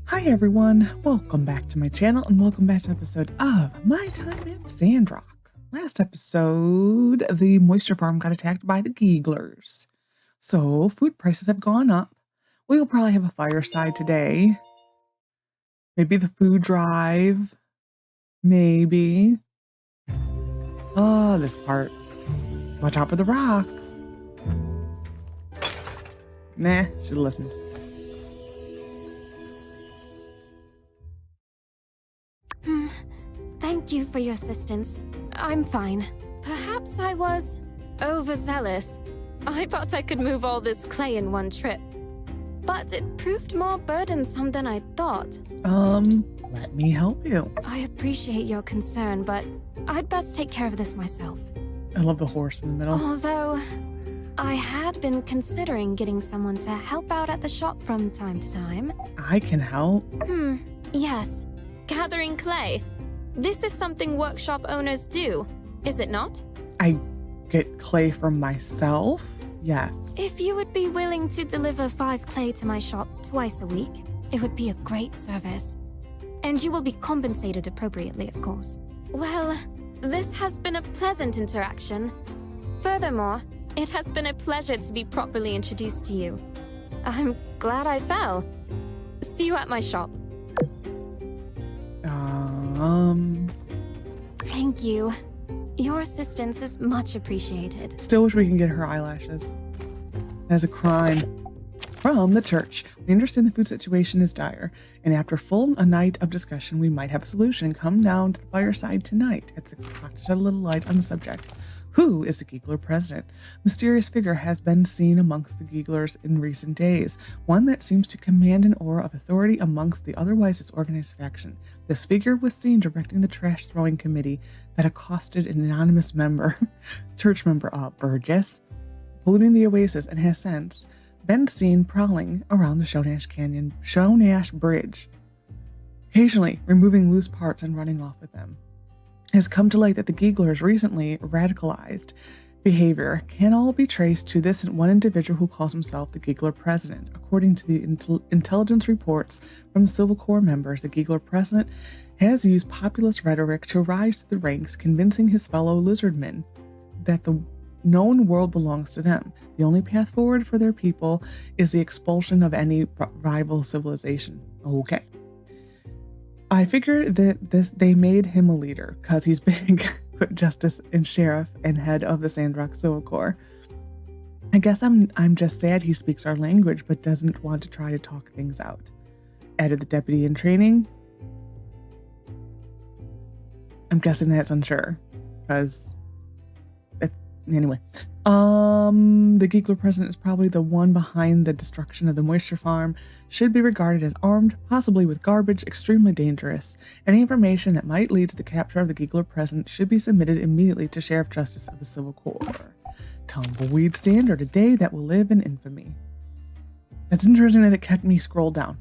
Hi everyone, welcome back to my channel and welcome back to an episode of My Time at Sandrock. Last episode, the moisture farm got attacked by the Geeglers. So food prices have gone up. We'll probably have a fireside today. Maybe the food drive. Maybe. Oh, this part. Watch out for the rock. Nah, should've listened. Thank you for your assistance. I'm fine. Perhaps I was overzealous. I thought I could move all this clay in one trip. But it proved more burdensome than I thought. Let me help you. I appreciate your concern, but I'd best take care of this myself. I love the horse in the middle. Although, I had been considering getting someone to help out at the shop from time to time. I can help. Yes. Gathering clay. This is something workshop owners do, is it not? I get clay from myself? Yes. If you would be willing to deliver 5 clay to my shop twice a week, it would be a great service. And you will be compensated appropriately, of course. Well, this has been a pleasant interaction. Furthermore, it has been a pleasure to be properly introduced to you. I'm glad I fell. See you at my shop. Thank you. Your assistance is much appreciated. Still wish we can get her eyelashes. As a crime. From the church. We understand the food situation is dire, and after a night of discussion, we might have a solution. Come down to the fireside tonight at 6 o'clock to shed a little light on the subject. Who is the Geegler president? Mysterious figure has been seen amongst the Geeglers in recent days, one that seems to command an aura of authority amongst the otherwise disorganized faction. This figure was seen directing the trash-throwing committee that accosted an anonymous church member, Burgess, polluting the oasis, and has since been seen prowling around the Shonash Bridge, occasionally removing loose parts and running off with them. It has come to light that the Geeglers' recently radicalized behavior can all be traced to this one individual who calls himself the Geegler president. According to the intelligence reports from the Civil Corps members, the Geegler president has used populist rhetoric to rise to the ranks, convincing his fellow lizardmen that the known world belongs to them. The only path forward for their people is the expulsion of any rival civilization. Okay. I figure that they made him a leader because he's big justice and sheriff and head of the Sandrock Civil Corps. I guess I'm just sad he speaks our language but doesn't want to try to talk things out. Added the deputy in training. I'm guessing that's unsure because anyway. The Geegler president is probably the one behind the destruction of the moisture farm, should be regarded as armed, possibly with garbage, extremely dangerous. Any information that might lead to the capture of the Geegler president should be submitted immediately to Sheriff Justice of the Civil Corps. Tumbleweed Standard, a day that will live in infamy. It's interesting that it kept me scroll down.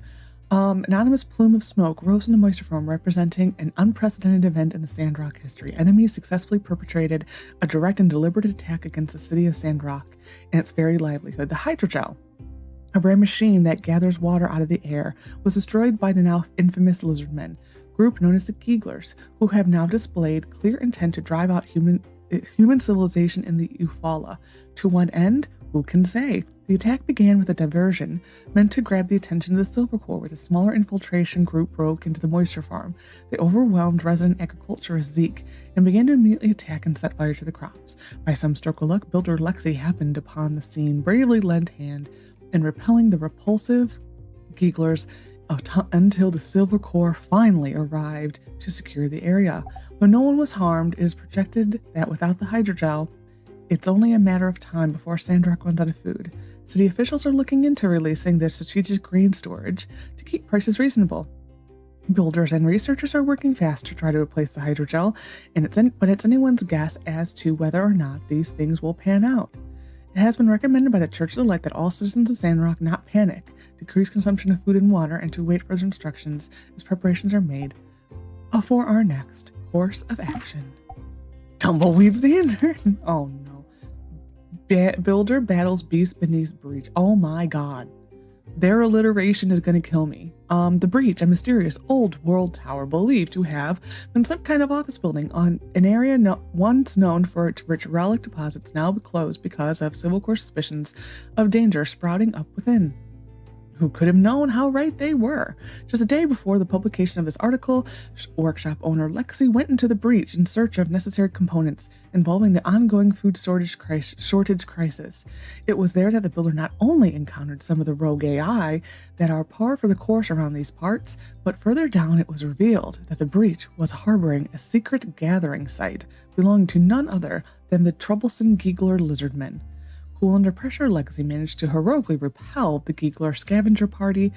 Anonymous plume of smoke rose in the moisture farm, representing an unprecedented event in the Sandrock history. Enemies successfully perpetrated a direct and deliberate attack against the city of Sandrock and its very livelihood. The hydrogel, a rare machine that gathers water out of the air, was destroyed by the now infamous lizardmen, group known as the Geeglers, who have now displayed clear intent to drive out human civilization in the Eufaula. To what end? Who can say? The attack began with a diversion meant to grab the attention of the Silver Corps, where the smaller infiltration group broke into the moisture farm. They overwhelmed resident agriculturist Zeke and began to immediately attack and set fire to the crops. By some stroke of luck, Builder Lexi happened upon the scene, bravely lent hand in repelling the repulsive Geeglers until the Silver Corps finally arrived to secure the area. Though no one was harmed, it is projected that without the hydrogel, it's only a matter of time before Sandrock runs out of food. City officials are looking into releasing their strategic grain storage to keep prices reasonable. Builders and researchers are working fast to try to replace the hydrogel, but it's anyone's guess as to whether or not these things will pan out. It has been recommended by the Church of the Light that all citizens of Sandrock not panic, decrease consumption of food and water, and to wait further instructions as preparations are made for our next course of action. Tumbleweed Standard! Oh no. Builder battles beast beneath breach. Oh my god. Their alliteration is going to kill me. The breach, a mysterious old world tower believed to have been some kind of office building on an area once known for its rich relic deposits, now closed because of Civil War suspicions of danger sprouting up within. Who could have known how right they were? Just a day before the publication of this article, workshop owner Lexi went into the breach in search of necessary components involving the ongoing food shortage crisis. It was there that the builder not only encountered some of the rogue AI that are par for the course around these parts, but further down it was revealed that the breach was harboring a secret gathering site belonging to none other than the troublesome Giggler lizardmen. Cool under pressure, Lexi managed to heroically repel the Giggler scavenger party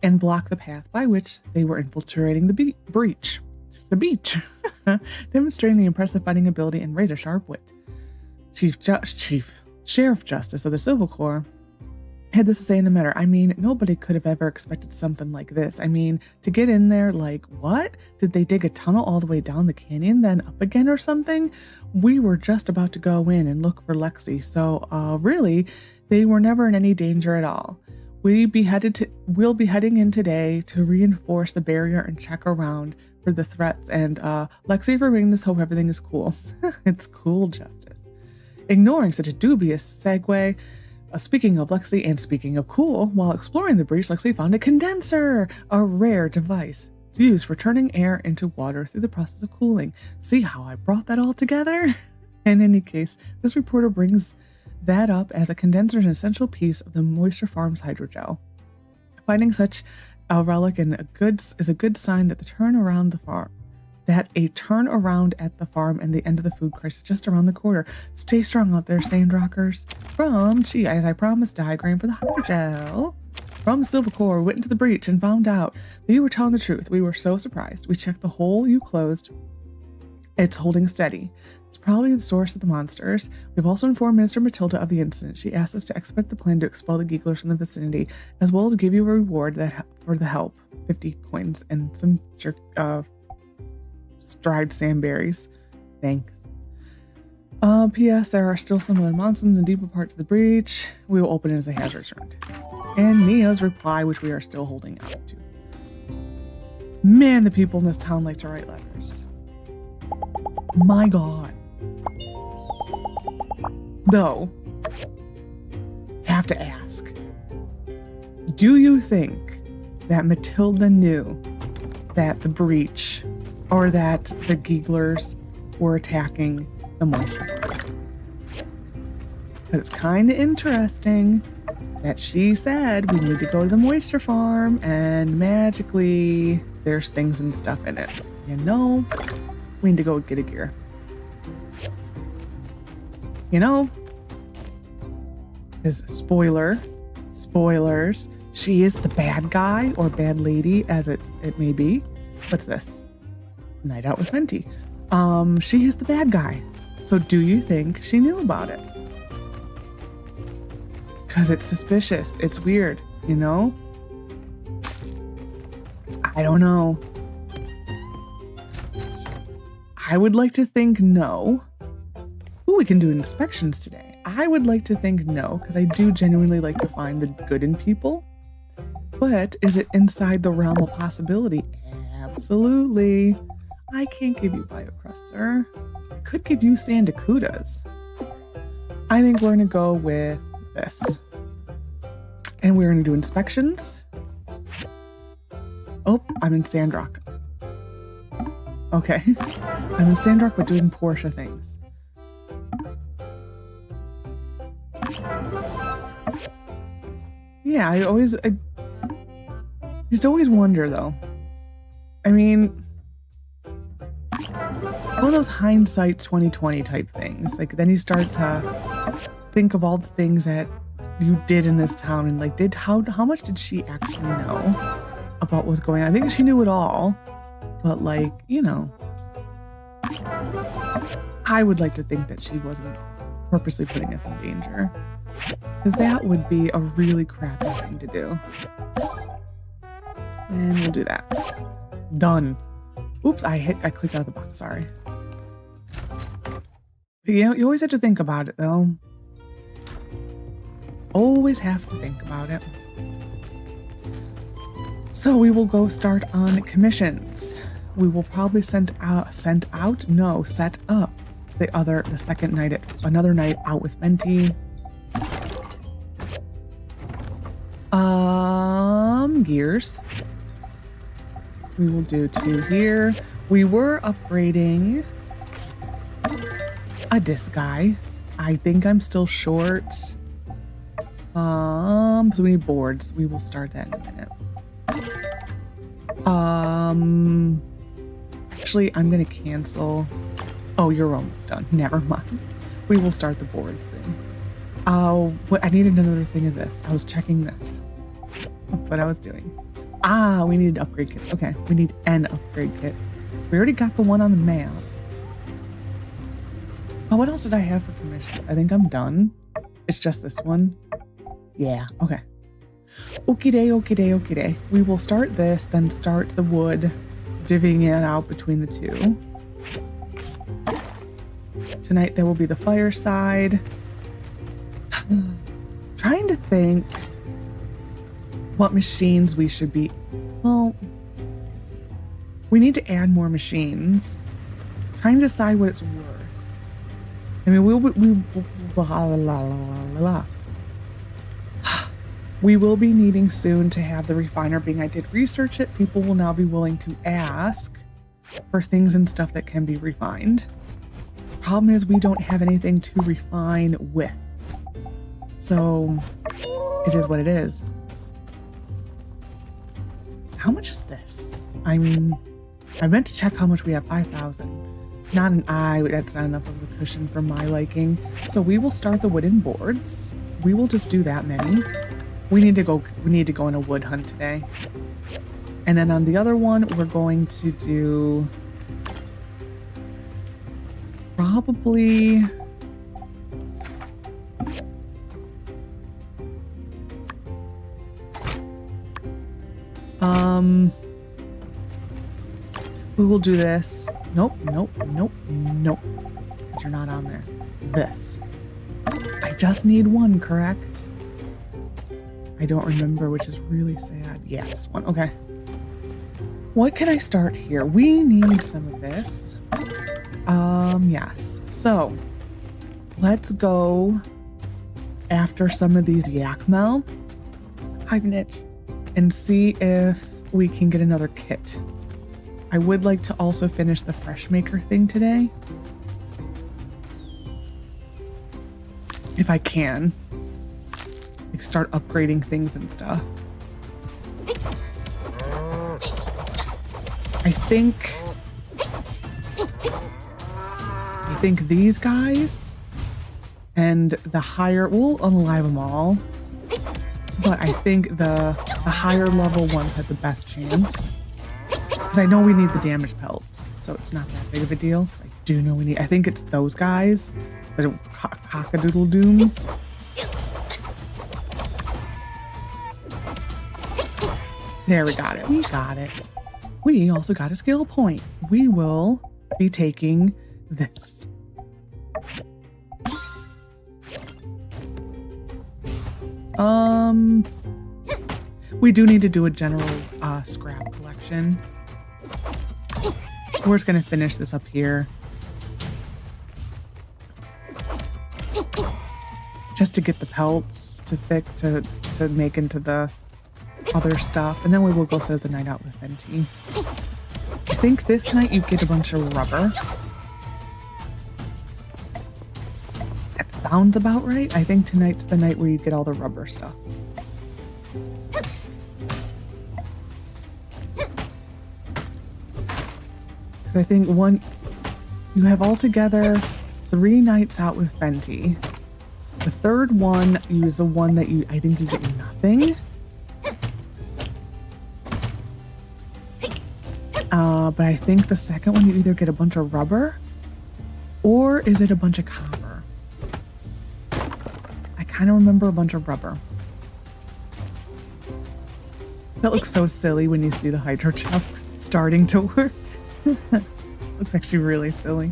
and block the path by which they were infiltrating the breach. The beach, demonstrating the impressive fighting ability and razor-sharp wit. Sheriff Justice of the Civil Corps had this to say in the matter. I mean, nobody could have ever expected something like this. I mean, to get in there, like, what? Did they dig a tunnel all the way down the canyon, then up again or something? We were just about to go in and look for Lexi, so really, they were never in any danger at all. We'll be heading in today to reinforce the barrier and check around for the threats. And Lexi, if you're reading this, hope everything is cool. It's cool, Justice. Ignoring such a dubious segue, speaking of Lexi and speaking of cool, while exploring the breach, Lexi found a condenser, a rare device. It's used for turning air into water through the process of cooling. See how I brought that all together? In any case, this reporter brings that up as a condenser is an essential piece of the Moisture Farm's hydrogel. Finding such a relic is a good sign that a turnaround at the farm and the end of the food crisis just around the corner. Stay strong out there, Sandrockers. As I promised, diagram for the hydrogel. From Civil Corps, went into the breach and found out that you were telling the truth. We were so surprised. We checked the hole you closed. It's holding steady. It's probably the source of the monsters. We've also informed Minister Matilda of the incident. She asked us to expedite the plan to expel the Gigglers from the vicinity, as well as give you a reward for the help. 50 coins and some dried sandberries. Thanks. P.S. There are still some other monsters in deeper parts of the breach. We will open it as the hazard returned. And Mia's reply, which we are still holding out to. Man, the people in this town like to write letters. My God. Though, have to ask, do you think that Matilda knew that the breach or that the Gigglers were attacking the Moisture Farm? But it's kind of interesting that she said we need to go to the Moisture Farm and magically there's things and stuff in it. You know, we need to go get a gear. You know, is spoilers, she is the bad guy or bad lady as it may be. What's this? Night out with Venti. She is the bad guy. So do you think she knew about it? Because it's suspicious. It's weird, you know? I don't know. I would like to think no. Ooh, we can do inspections today. I would like to think no, because I do genuinely like to find the good in people. But is it inside the realm of possibility? Absolutely. I can't give you Biocrust, sir. I could give you Sandakudas. I think we're going to go with this. And we're going to do inspections. Oh, I'm in Sandrock. Okay. I'm in Sandrock, but doing Porsche things. Yeah, I just always wonder, though. I mean, it's one of those hindsight 2020 type things. Like, then you start to think of all the things that you did in this town and like, how much did she actually know about what was going on? I think she knew it all, but like, you know, I would like to think that she wasn't purposely putting us in danger, because that would be a really crappy thing to do. And we'll do that. Done. Oops, I clicked out of the box, sorry. But, you know, you always have to think about it, though. Always have to think about it. So we will go start on commissions. We will probably set up the second night another night out with Venti. Gears. We will do 2 here. We were upgrading a disc guy. I think I'm still short. So we need boards. We will start that in a minute. Actually, I'm gonna cancel. Oh, you're almost done. Never mind. We will start the boards soon. Oh, I needed another thing of this. I was checking this. That's what I was doing. We need an upgrade kit. Okay, we need an upgrade kit. We already got the one on the map. Oh, what else did I have for commission? I think I'm done. It's just this one. Yeah, okay. Okie day, okie day, okie day. We will start this, then start the wood, divvying it out between the 2. Tonight there will be the fireside. Trying to think what machines we should be. Well, we need to add more machines. Trying to decide what it's worth. I mean, we will be needing soon to have the refiner being. I did research it. People will now be willing to ask for things and stuff that can be refined. Problem is we don't have anything to refine with. So it is what it is. How much is this? I mean, I meant to check how much we have. 5,000. Not an eye. That's not enough of a cushion for my liking. So we will start the wooden boards. We will just do that many. We need to go on a wood hunt today. And then on the other one, we're going to do probably we will do this. Nope. Because you're not on there. This. I just need one, correct? I don't remember, which is really sad. Yeah, just one. Okay. What can I start here? We need some of this. Yes. So, let's go after some of these Yakmel. Hi, Niche. And see if we can get another kit. I would like to also finish the Freshmaker thing today. If I can. Like start upgrading things and stuff. I think these guys and the higher, we'll unalive them all. But I think the higher level ones had the best chance. Because I know we need the damage pelts, so it's not that big of a deal. I do know we need, I think it's those guys, the cockadoodle dooms. There, we got it. We got it. We also got a skill point. We will be taking this. We do need to do a general scrap collection. We're just gonna finish this up here. Just to get the pelts to make into the other stuff, and then we will go set the night out with Venti. I think this night you get a bunch of rubber. That sounds about right. I think tonight's the night where you get all the rubber stuff. I think you have altogether 3 nights out with Venti. The third one, you use the one that I think you get nothing. But I think the second one you either get a bunch of rubber or is it a bunch of copper? I kind of remember a bunch of rubber. That looks so silly when you see the hydro jump starting to work. Looks actually really silly.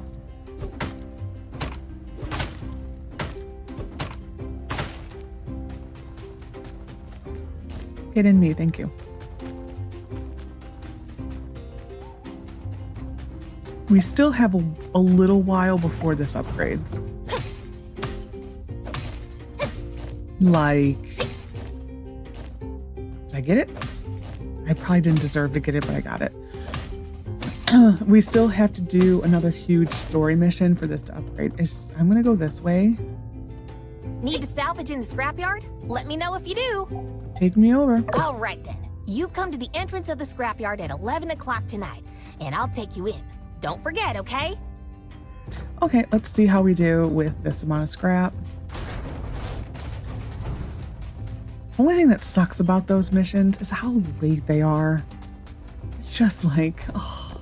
Get in me, thank you. We still have a little while before this upgrades. Like, did I get it? I probably didn't deserve to get it, but I got it. We still have to do another huge story mission for this to upgrade. I'm gonna go this way. Need to salvage in the scrapyard? Let me know if you do. Take me over. All right then. You come to the entrance of the scrapyard at 11 o'clock tonight, and I'll take you in. Don't forget, okay? Okay, let's see how we do with this amount of scrap. Only thing that sucks about those missions is how late they are. It's just like, oh.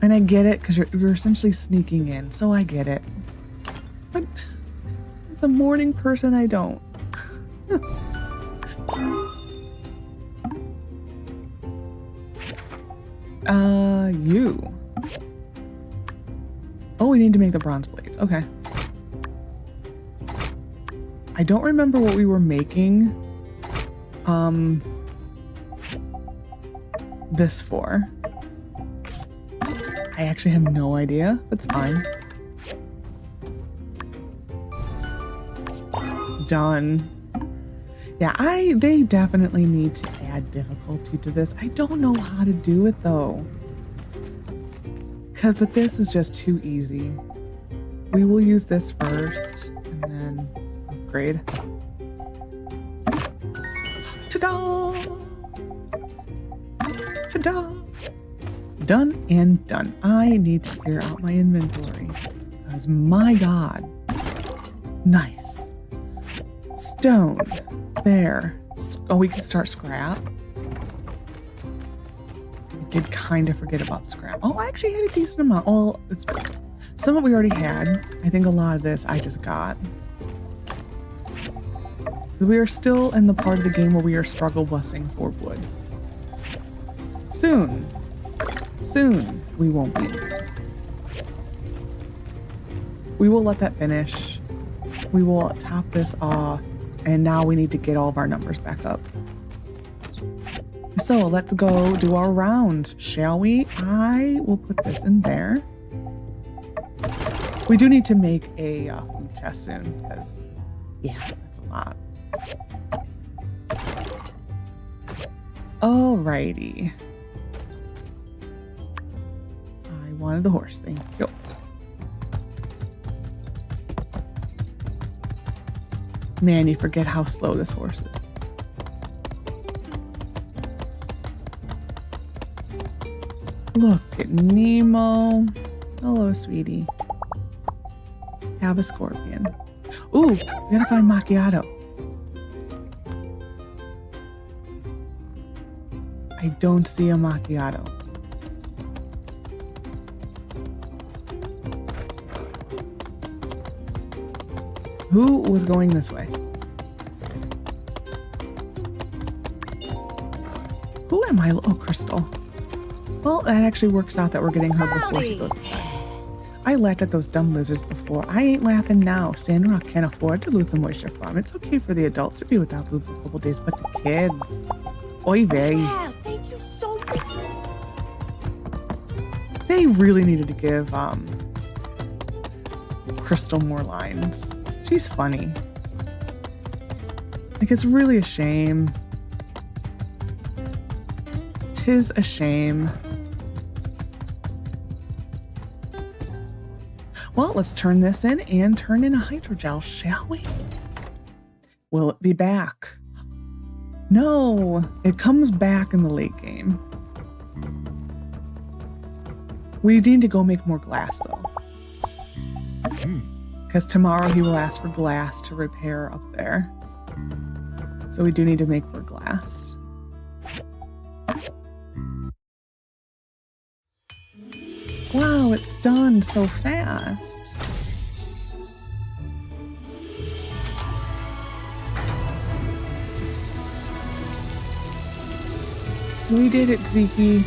And I get it, because you're essentially sneaking in, so I get it. But as a morning person, I don't. You. Oh, we need to make the bronze blades. Okay. I don't remember what we were making this for. I actually have no idea. That's fine. Done. Yeah, they definitely need to add difficulty to this. I don't know how to do it though. But this is just too easy. We will use this first and then upgrade. Ta-da! Ta-da! Done and done. I need to clear out my inventory. Because my God. Nice. Stone. There. Oh, we can start scrap. I did kind of forget about scrap. Oh, I actually had a decent amount. Oh, some of it we already had. I think a lot of this I just got. We are still in the part of the game where we are struggle busing for wood. Soon we won't be. We will let that finish. We will top this off. And now we need to get all of our numbers back up. So let's go do our rounds, shall we? I will put this in there. We do need to make a food chest soon because, yeah, that's a lot. Alrighty. I wanted the horse, thank you. Man, you forget how slow this horse is. Look at Nemo. Hello, sweetie. Have a scorpion. Ooh, we gotta find macchiato. I don't see a macchiato. Who was going this way? Who am I? Oh, Crystal. Well, that actually works out that we're getting her before she goes. I laughed at those dumb lizards before. I ain't laughing now. Sandrock can't afford to lose the moisture farm. It's okay for the adults to be without food for a couple days, but the kids. Oy vey. Yeah, thank you so much. They really needed to give Crystal more lines. She's funny. Like, it's really a shame. 'Tis a shame. Well, let's turn this in and turn in a hydrogel, shall we? Will it be back? No, it comes back in the late game. We need to go make more glass, though. Because tomorrow he will ask for glass to repair up there. So we do need to make more glass. Wow, it's done so fast. We did it, Zeke.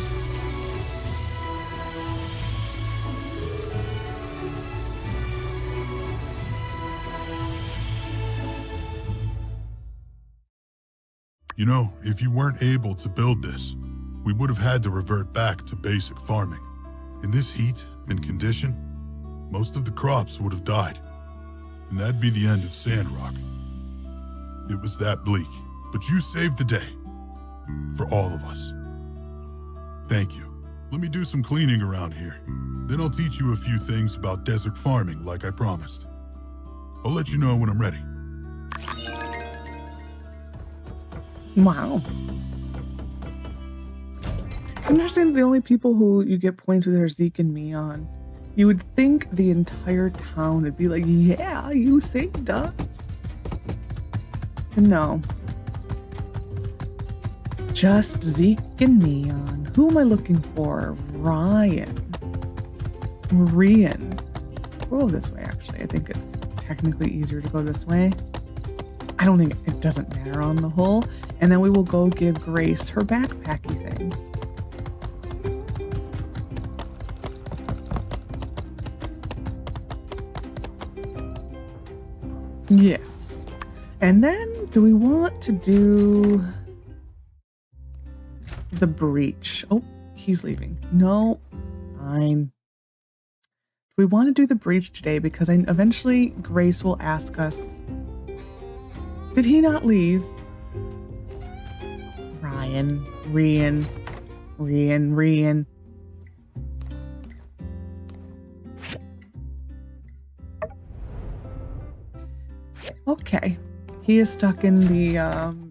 You know, if you weren't able to build this, we would have had to revert back to basic farming. In this heat and condition, most of the crops would have died, and that'd be the end of Sandrock. It was that bleak, but you saved the day. For all of us. Thank you. Let me do some cleaning around here. Then I'll teach you a few things about desert farming like I promised. I'll let you know when I'm ready. Wow. It's interesting, the only people who you get points with are Zeke and Mion. You would think the entire town would be like, yeah, you saved us. No. Just Zeke and Neon. Who am I looking for? Ryan. We'll go this way, actually. I think it's technically easier to go this way. I don't think it doesn't matter on the whole. And then we will go give Grace her backpacky thing. Yes. And then do we want to do the breach? Oh, he's leaving. No, fine. We want to do the breach today because eventually Grace will ask us, did he not leave? Rian. Okay, he is stuck in the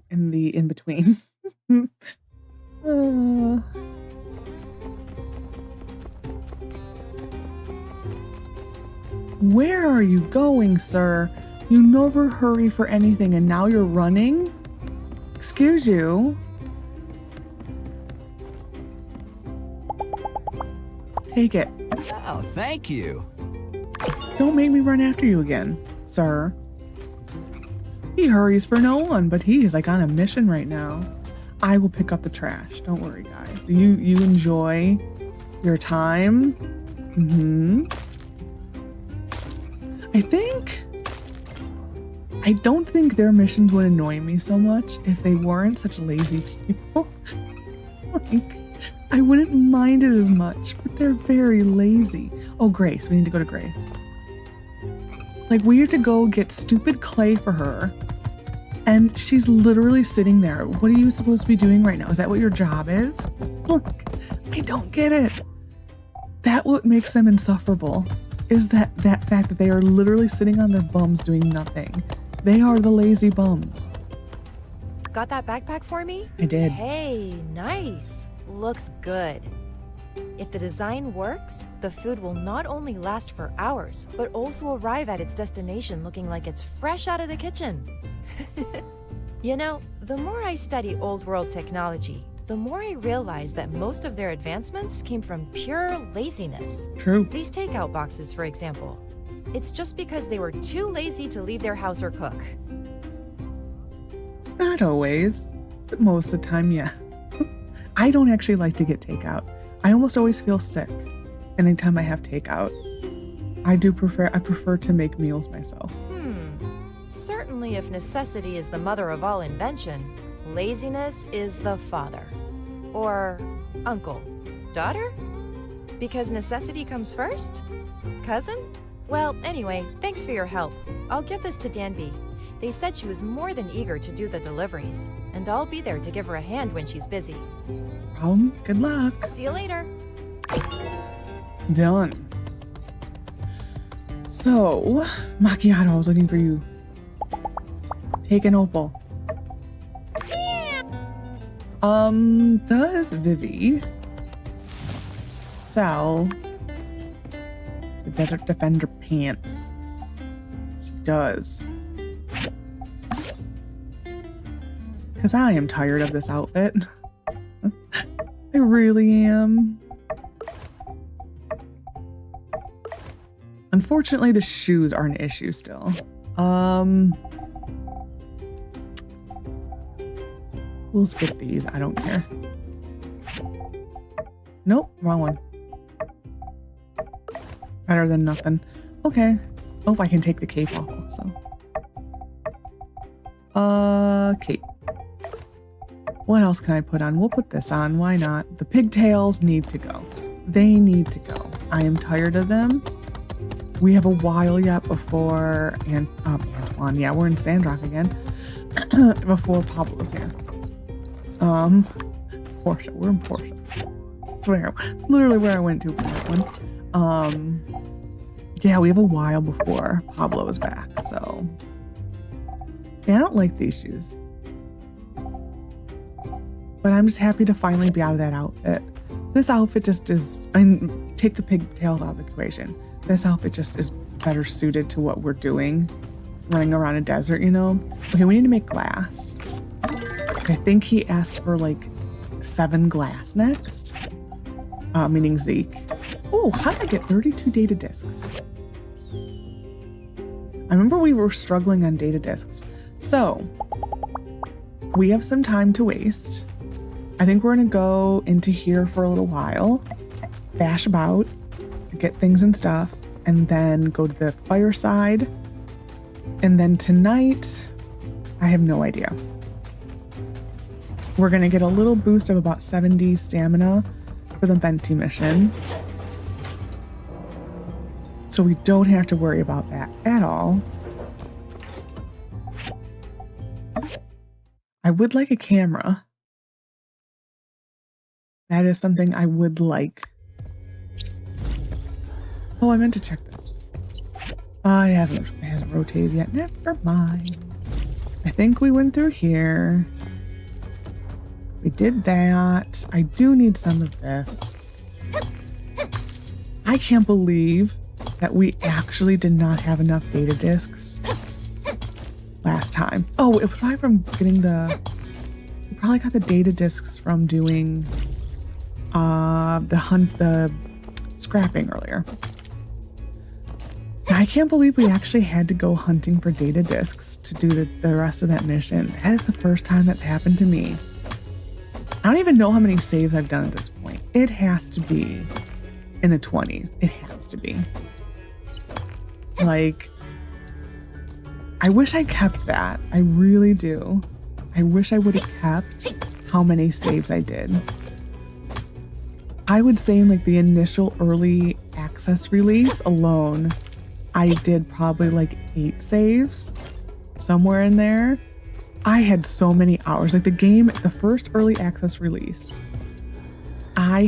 in between. Where are you going, sir? You never hurry for anything and now you're running? Excuse you. Take it. Oh, thank you. Don't make me run after you again, sir. He hurries for no one, but he is like on a mission right now. I will pick up the trash. Don't worry, guys. You enjoy your time. I don't think their missions would annoy me so much if they weren't such lazy people. Like, I wouldn't mind it as much, but they're very lazy. Oh, Grace. We need to go to Grace. Like, we have to go get stupid clay for her. And she's literally sitting there. What are you supposed to be doing right now? Is that what your job is? Look, I don't get it. That what makes them insufferable is that fact that they are literally sitting on their bums doing nothing. They are the lazy bums. Got that backpack for me? I did. Hey, nice. Looks good. If the design works, the food will not only last for hours, but also arrive at its destination looking like it's fresh out of the kitchen. You know, the more I study old world technology, the more I realize that most of their advancements came from pure laziness. True. These takeout boxes, for example. It's just because they were too lazy to leave their house or cook. Not always, but most of the time, yeah. I don't actually like to get takeout. I almost always feel sick anytime I have takeout. I prefer to make meals myself. Certainly if necessity is the mother of all invention, laziness is the father. Or uncle. Daughter? Because necessity comes first? Cousin? Well, anyway, thanks for your help. I'll give this to Danby. They said she was more than eager to do the deliveries, and I'll be there to give her a hand when she's busy. Good luck. See you later. Done. So, Macchiato, I was looking for you. Take an opal. Does Vivi sell the Desert Defender pants? She does. Because I am tired of this outfit. I really am. Unfortunately, the shoes are an issue still. We'll skip these. I don't care. Nope, wrong one. Better than nothing. Okay. Oh, I can take the cape off also. Cape. What else can I put on? We'll put this on. Why not? The pigtails need to go. They need to go. I am tired of them. We have a while yet before Antoine. Yeah, we're in Sandrock again. Before Pablo's here. Portia. We're in Portia. It's literally where I went to for that one. Yeah, we have a while before Pablo is back, so yeah, I don't like these shoes. But I'm just happy to finally be out of that outfit. This outfit just is, I mean, take the pigtails out of the equation. This outfit just is better suited to what we're doing, running around a desert, you know? Okay, we need to make glass. I think he asked for like 7 glass next, meaning Zeke. Oh, how did I get 32 data discs? I remember we were struggling on data discs. So, we have some time to waste. I think we're gonna go into here for a little while, bash about, get things and stuff, and then go to the Fireside. And then tonight, I have no idea. We're gonna get a little boost of about 70 stamina for the Venti mission. So we don't have to worry about that at all. I would like a camera. That is something I would like. Oh, I meant to check this. It hasn't rotated yet. Never mind. I think we went through here. We did that. I do need some of this. I can't believe that we actually did not have enough data discs last time. Oh, it was probably from getting we probably got the data discs from doing the scrapping earlier. I can't believe we actually had to go hunting for data discs to do the rest of that mission. That is the first time that's happened to me. I don't even know how many saves I've done at this point. It has to be in the 20s. It has to be. Like, I wish I kept that. I really do. I wish I would have kept how many saves I did. I would say in like the initial early access release alone, I did probably like 8 saves, somewhere in there. I had so many hours. Like the first early access release, I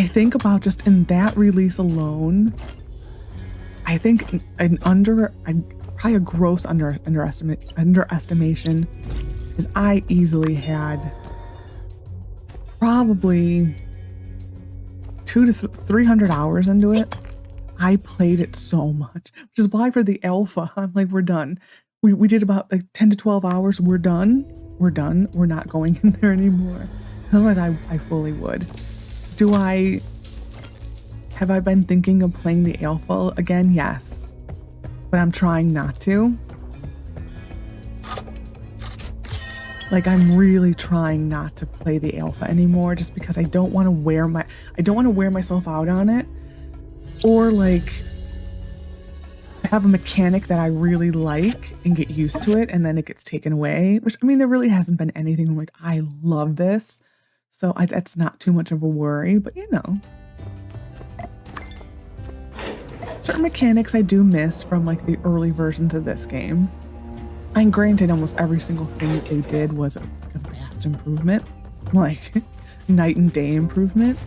think about just in that release alone, I think probably a gross underestimation is I easily had probably 200 to 300 hours into it. I played it so much, which is why for the alpha, I'm like, we're done. We did about like 10 to 12 hours. We're done. We're not going in there anymore. Otherwise, I fully would. Have I been thinking of playing the alpha again? Yes. But I'm trying not to. Like, I'm really trying not to play the alpha anymore just because I don't want to wear myself out on it. Or like have a mechanic that I really like and get used to it and then it gets taken away, which I mean, there really hasn't been anything I'm like, I love this. So that's not too much of a worry, but you know, certain mechanics I do miss from like the early versions of this game. And granted, almost every single thing that they did was a vast improvement, like night and day improvement.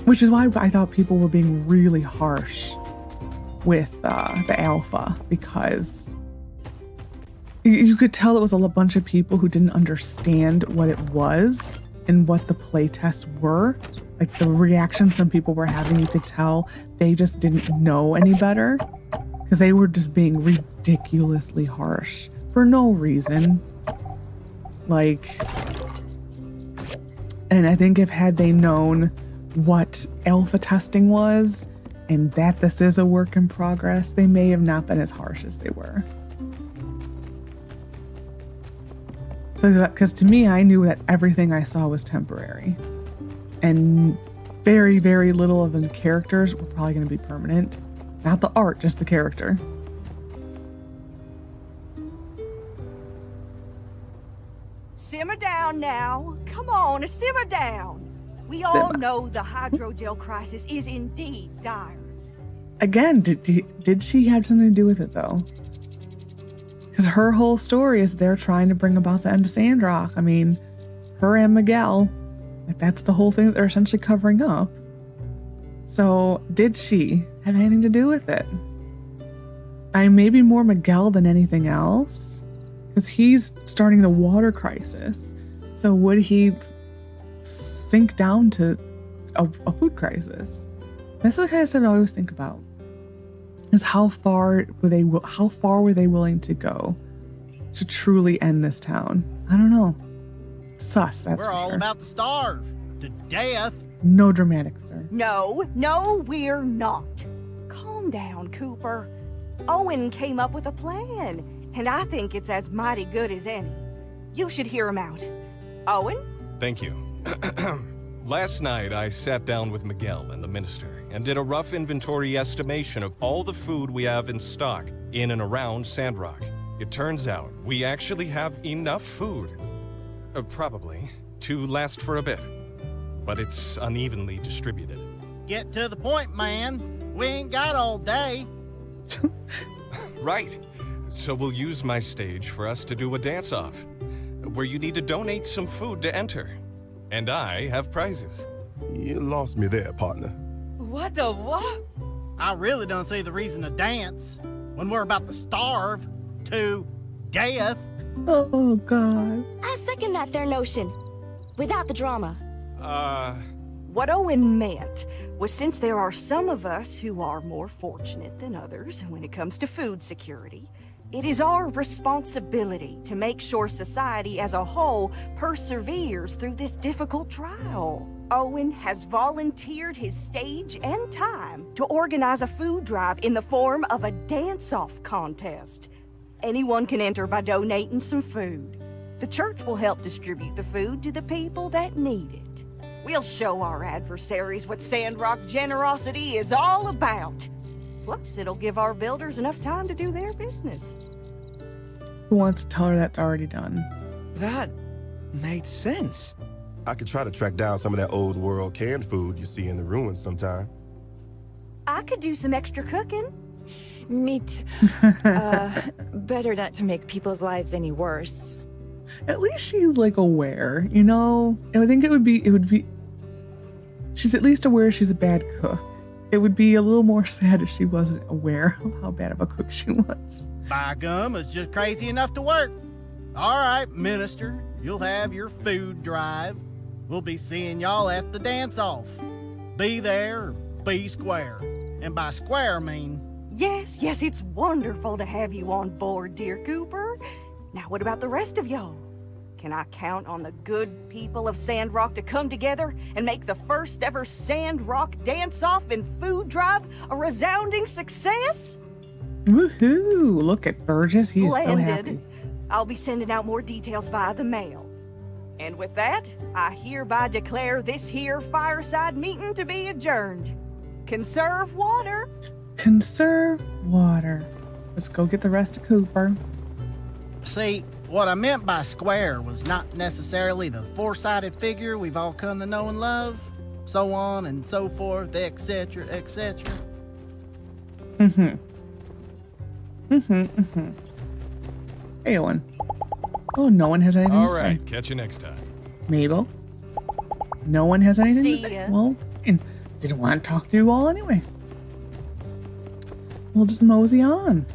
Which is why I thought people were being really harsh with the alpha, because you could tell it was a bunch of people who didn't understand what it was and what the playtests were. Like the reactions some people were having, you could tell they just didn't know any better because they were just being ridiculously harsh for no reason. Like, and I think had they known what alpha testing was and that this is a work in progress, they may have not been as harsh as they were. So because to me, I knew that everything I saw was temporary and very, very little of the characters were probably going to be permanent. Not the art, just the character. Simmer down now. Come on, simmer down. We all Simmer. know the hydrogel crisis is indeed dire. Again, did she have something to do with it though? Because her whole story is they're trying to bring about the end of Sandrock. I mean, her and Miguel, like that's the whole thing that they're essentially covering up. So did she have anything to do with it? Maybe more Miguel than anything else, because he's starting the water crisis. So would he sink down to a food crisis? That's the kind of stuff I always think about. Is how far were they willing to go to truly end this town? I don't know. Sus. That's We're all sure. about to starve to death. No dramatic, sir. No, we're not. Calm down, Cooper. Owen came up with a plan, and I think it's as mighty good as any. You should hear him out. Owen? Thank you. Last night, I sat down with Miguel and the minister and did a rough inventory estimation of all the food we have in stock in and around Sandrock. It turns out we actually have enough food, probably, to last for a bit. But it's unevenly distributed. Get to the point, man. We ain't got all day. Right. So we'll use my stage for us to do a dance-off, where you need to donate some food to enter. And I have prizes. You lost me there, partner. What the what? I really don't see the reason to dance when we're about to starve to death. Oh God. I second that their notion. Without the drama. What Owen meant was since there are some of us who are more fortunate than others when it comes to food security, it is our responsibility to make sure society as a whole perseveres through this difficult trial. Owen has volunteered his stage and time to organize a food drive in the form of a dance-off contest. Anyone can enter by donating some food. The church will help distribute the food to the people that need it. We'll show our adversaries what Sandrock generosity is all about. Plus, it'll give our builders enough time to do their business. Who wants to tell her that's already done? That makes sense. I could try to track down some of that old world canned food you see in the ruins sometime. I could do some extra cooking. Meat. Better not to make people's lives any worse. At least she's like aware, you know? And I think it would be, she's at least aware she's a bad cook. It would be a little more sad if she wasn't aware of how bad of a cook she was. By gum, it's just crazy enough to work. All right, minister, you'll have your food drive. We'll be seeing y'all at the dance-off. Be there or be square. And by square, I mean... Yes, it's wonderful to have you on board, dear Cooper. Now, what about the rest of y'all? Can I count on the good people of Sandrock to come together and make the first ever Sandrock dance-off and food drive a resounding success? Woohoo! Look at Burgess, he's so happy. I'll be sending out more details via the mail. And with that, I hereby declare this here fireside meeting to be adjourned. Conserve water. Conserve water. Let's go get the rest of Cooper. See, what I meant by square was not necessarily the four-sided figure we've all come to know and love, so on and so forth, etc., etc. Hey, Owen. Oh, no one has anything All to say. right, catch you next time. Mabel? No one has anything See to say? ya. Well, and didn't want to talk to you all anyway. We'll just mosey on.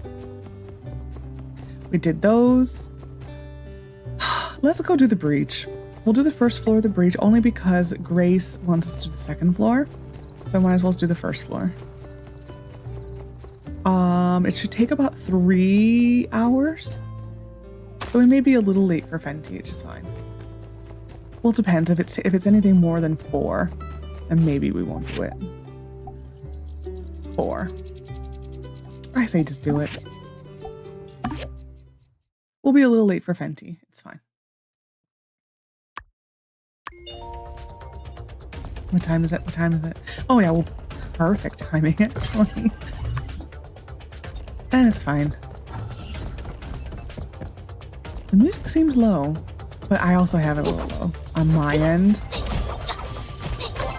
We did those. Let's go do the breach. We'll do the first floor of the breach only because Grace wants us to do the second floor. So I might as well just do the first floor. It should take about 3 hours. So we may be a little late for Venti, which is fine. Well, it depends. If it's anything more than 4, then maybe we won't do it. 4. I say just do it. We'll be a little late for Venti. It's fine. What time is it? What time is it? Oh yeah, well, perfect timing actually. And it's fine. The music seems low. But I also have it a little low on my end.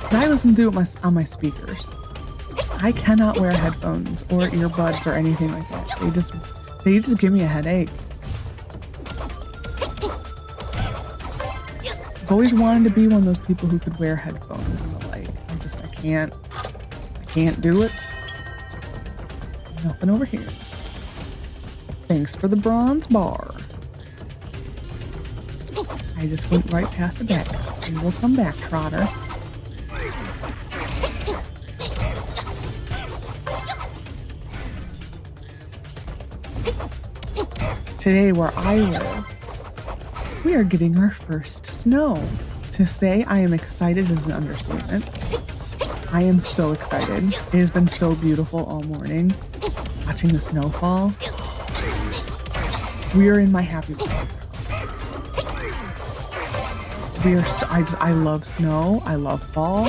But I listen to it on my speakers. I cannot wear headphones or earbuds or anything like that. They just give me a headache. I've always wanted to be one of those people who could wear headphones and the like. I can't do it. Nothing over here. Thanks for the bronze bar. I just went right past the back. And we'll come back, Trotter. Today, where I live, we are getting our first snow. To say I am excited is an understatement. I am so excited. It has been so beautiful all morning, watching the snowfall. We are in my happy place. I love snow. I love fall.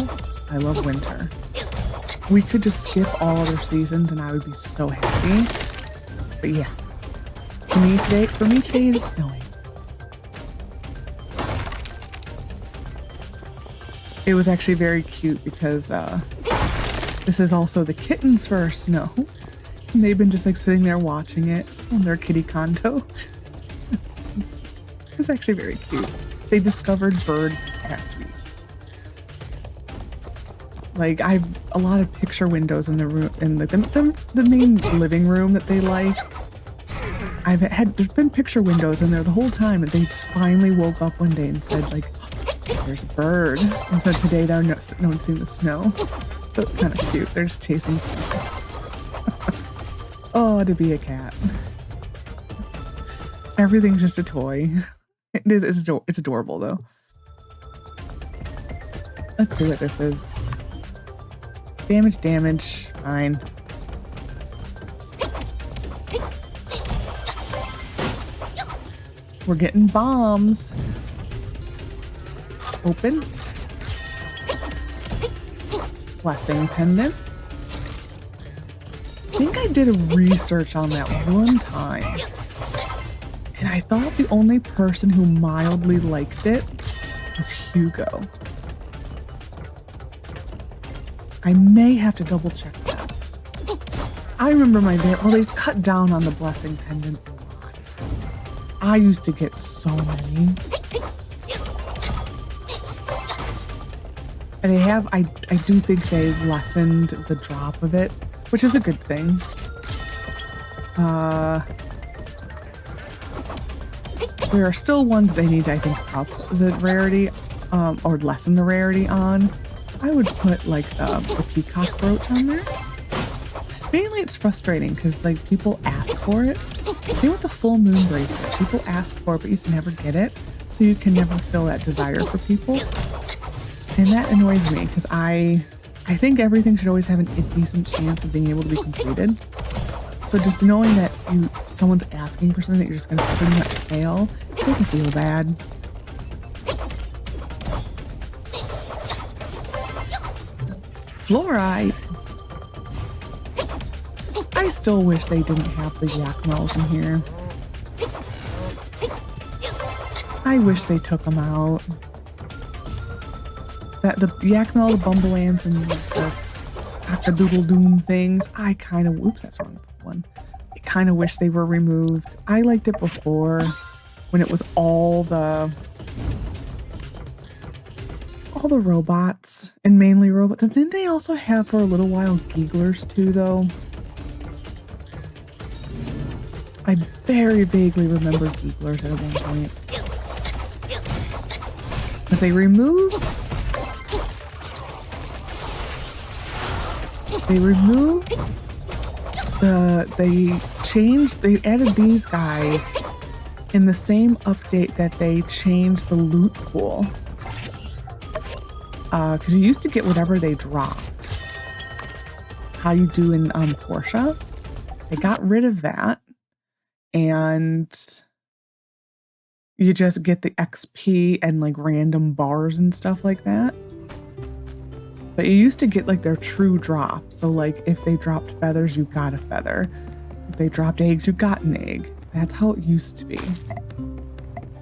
I love winter. We could just skip all other seasons and I would be so happy. But yeah, for me today it is snowing. It was actually very cute because this is also the kittens' first snow. And they've been just like sitting there watching it on their kitty condo. It's actually very cute. They discovered birds this past week. Like, I have a lot of picture windows in the room, in the main living room that they like. There's been picture windows in there the whole time, and they just finally woke up one day and said, like, there's a bird. And so today no one's seen the snow. So it's kind of cute. They're just chasing snow. Oh, to be a cat. Everything's just a toy. It's adorable though. Let's see what this is. Damage, fine. We're getting bombs. Open. Blessing pendant. I think I did a research on that one time. And I thought the only person who mildly liked it was Hugo. I may have to double check that. I remember they cut down on the blessing pendant a lot. I used to get so many. And I do think they've lessened the drop of it, which is a good thing. There are still ones they need to, I think, up the rarity, or lessen the rarity on. I would put, like, the peacock brooch on there. Mainly it's frustrating, because, like, people ask for it. Same with the full moon bracelet. People ask for it, but you just never get it. So you can never fill that desire for people. And that annoys me, because I think everything should always have a decent chance of being able to be completed. So just knowing that someone's asking for something that you're just going to pretty much fail, it doesn't feel bad. Fluorite. I still wish they didn't have the Yakmels in here. I wish they took them out. The Yakmel, the Bumblelands, and the Cock-a-doodle-doom things, I kind of... Oops, that's the wrong one. I kind of wish they were removed. I liked it before, when it was all the robots, and mainly robots. And didn't they also have, for a little while, Geeglers too, though? I very vaguely remember Geeglers at one point. Because they removed... they added these guys in the same update that they changed the loot pool. Because you used to get whatever they dropped. How you do in Portia. They got rid of that. And you just get the XP and like random bars and stuff like that. But you used to get like their true drop. So like if they dropped feathers, you got a feather. If they dropped eggs, you got an egg. That's how it used to be.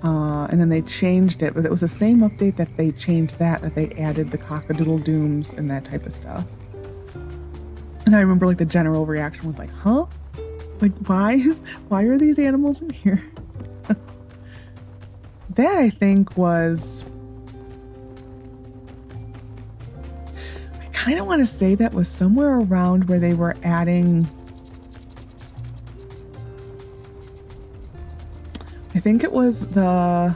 And then they changed it, but it was the same update that they changed that they added the cockadoodle dooms and that type of stuff. And I remember like the general reaction was like, huh? Like, why are these animals in here? That I think was, I kind of want to say that was somewhere around where they were adding, I think it was the,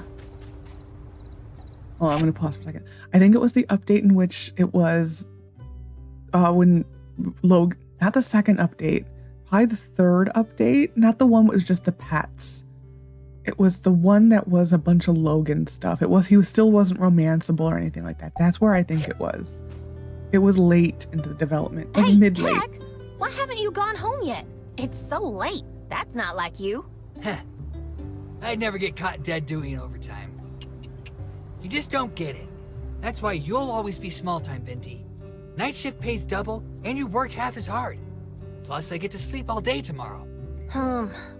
oh, I'm going to pause for a second. I think it was the update in which it was when Logan, not the second update, probably the third update, not the one that was just the pets. It was the one that was a bunch of Logan stuff. He still wasn't romanceable or anything like that. That's where I think it was. It was late into the development. Hey, mid-late. Heck, why haven't you gone home yet? It's so late. That's not like you. Heh. I'd never get caught dead doing overtime. You just don't get it. That's why you'll always be small time, Venti. Night shift pays double, and you work half as hard. Plus, I get to sleep all day tomorrow.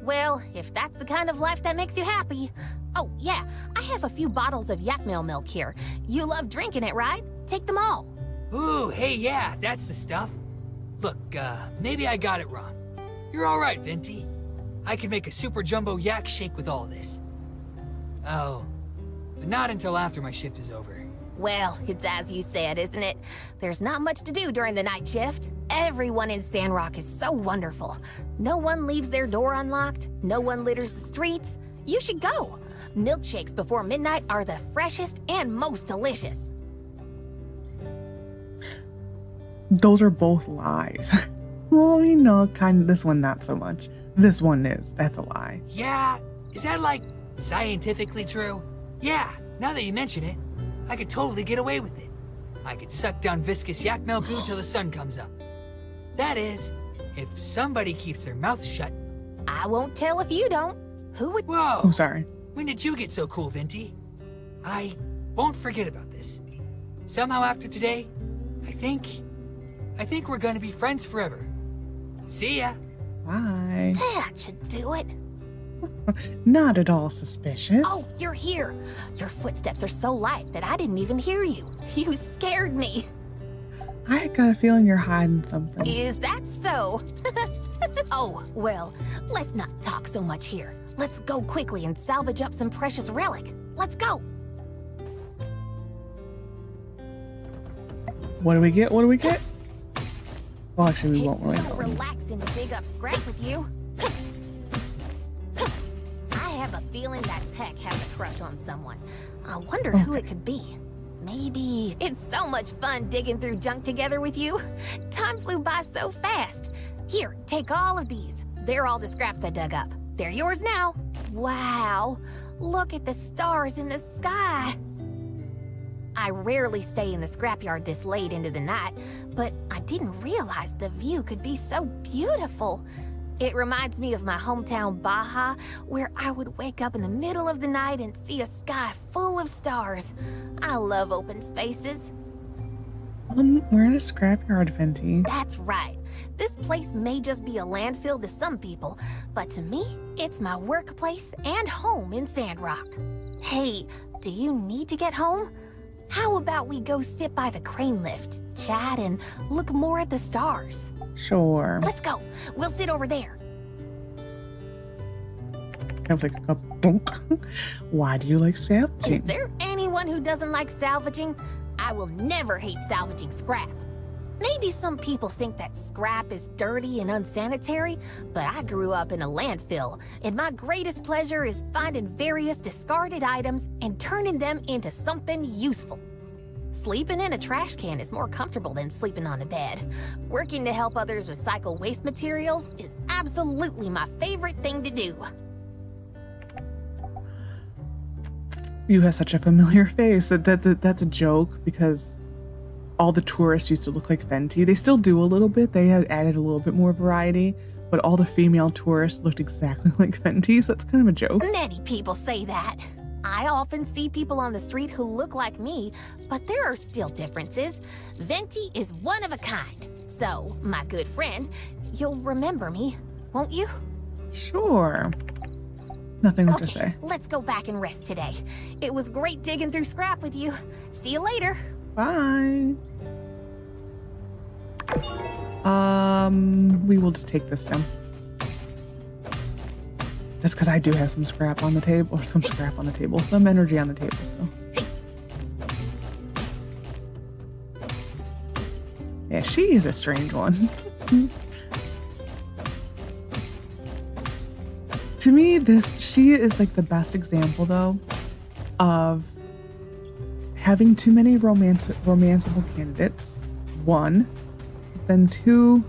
Well, if that's the kind of life that makes you happy. Oh, yeah, I have a few bottles of yak milk here. You love drinking it, right? Take them all. Ooh, hey, yeah, that's the stuff. Look, maybe I got it wrong. You're all right, Venti. I can make a super jumbo yak shake with all this. Oh, but not until after my shift is over. Well, it's as you said, isn't it? There's not much to do during the night shift. Everyone in Sandrock is so wonderful. No one leaves their door unlocked. No one litters the streets. You should go. Milkshakes before midnight are the freshest and most delicious. Those are both lies. Well, you know, kind of, this one not so much. This one is. That's a lie. Yeah, is that like scientifically true? Yeah, now that you mention it, I could totally get away with it. I could suck down viscous yak milk goo till the sun comes up. That is, if somebody keeps their mouth shut. I won't tell if you don't. Who would— Whoa! Oh, sorry. When did you get so cool, Venti? I won't forget about this. Somehow after today, I think we're gonna be friends forever. See ya. Bye. That should do it. Not at all suspicious. Oh, you're here. Your footsteps are so light that I didn't even hear you. You scared me. I got a feeling you're hiding something. Is that so? Oh, well, let's not talk so much here. Let's go quickly and salvage up some precious relic. Let's go. What do we get? What do we get? Well, actually, we won't really It's so know. relaxing to dig up scrap with you. I have a feeling that Peck has a crush on someone. I wonder who it could be. Maybe it's so much fun digging through junk together with you. Time flew by so fast. Here, take all of these. They're all the scraps I dug up. They're yours now. Wow, look at the stars in the sky. I rarely stay in the scrapyard this late into the night, but I didn't realize the view could be so beautiful. It reminds me of my hometown Baja, where I would wake up in the middle of the night and see a sky full of stars. I love open spaces. We're in a scrapyard, Venti. That's right. This place may just be a landfill to some people, but to me, it's my workplace and home in Sandrock. Hey, do you need to get home? How about we go sit by the crane lift, chat, and look more at the stars? Sure. Let's go. We'll sit over there. I was like, a bonk. Why do you like Is salvaging? there anyone who doesn't like salvaging? I will never hate salvaging scrap. Maybe some people think that scrap is dirty and unsanitary, but I grew up in a landfill, and my greatest pleasure is finding various discarded items and turning them into something useful. Sleeping in a trash can is more comfortable than sleeping on a bed. Working to help others recycle waste materials is absolutely my favorite thing to do. You have such a familiar face. That's a joke because all the tourists used to look like Venti. They still do a little bit. They had added a little bit more variety, but all the female tourists looked exactly like Venti, so it's kind of a joke. Many people say that. I often see people on the street who look like me, but there are still differences. Venti is one of a kind. So, my good friend, you'll remember me, won't you? Sure. Nothing to Okay, say. let's go back and rest today. It was great digging through scrap with you. See you later. Bye. We will just take this down. That's because I do have some scrap on the table, or some energy on the table still. Yeah, she is a strange one. To me, she is like the best example, though, of having too many romanceable candidates. One, then two,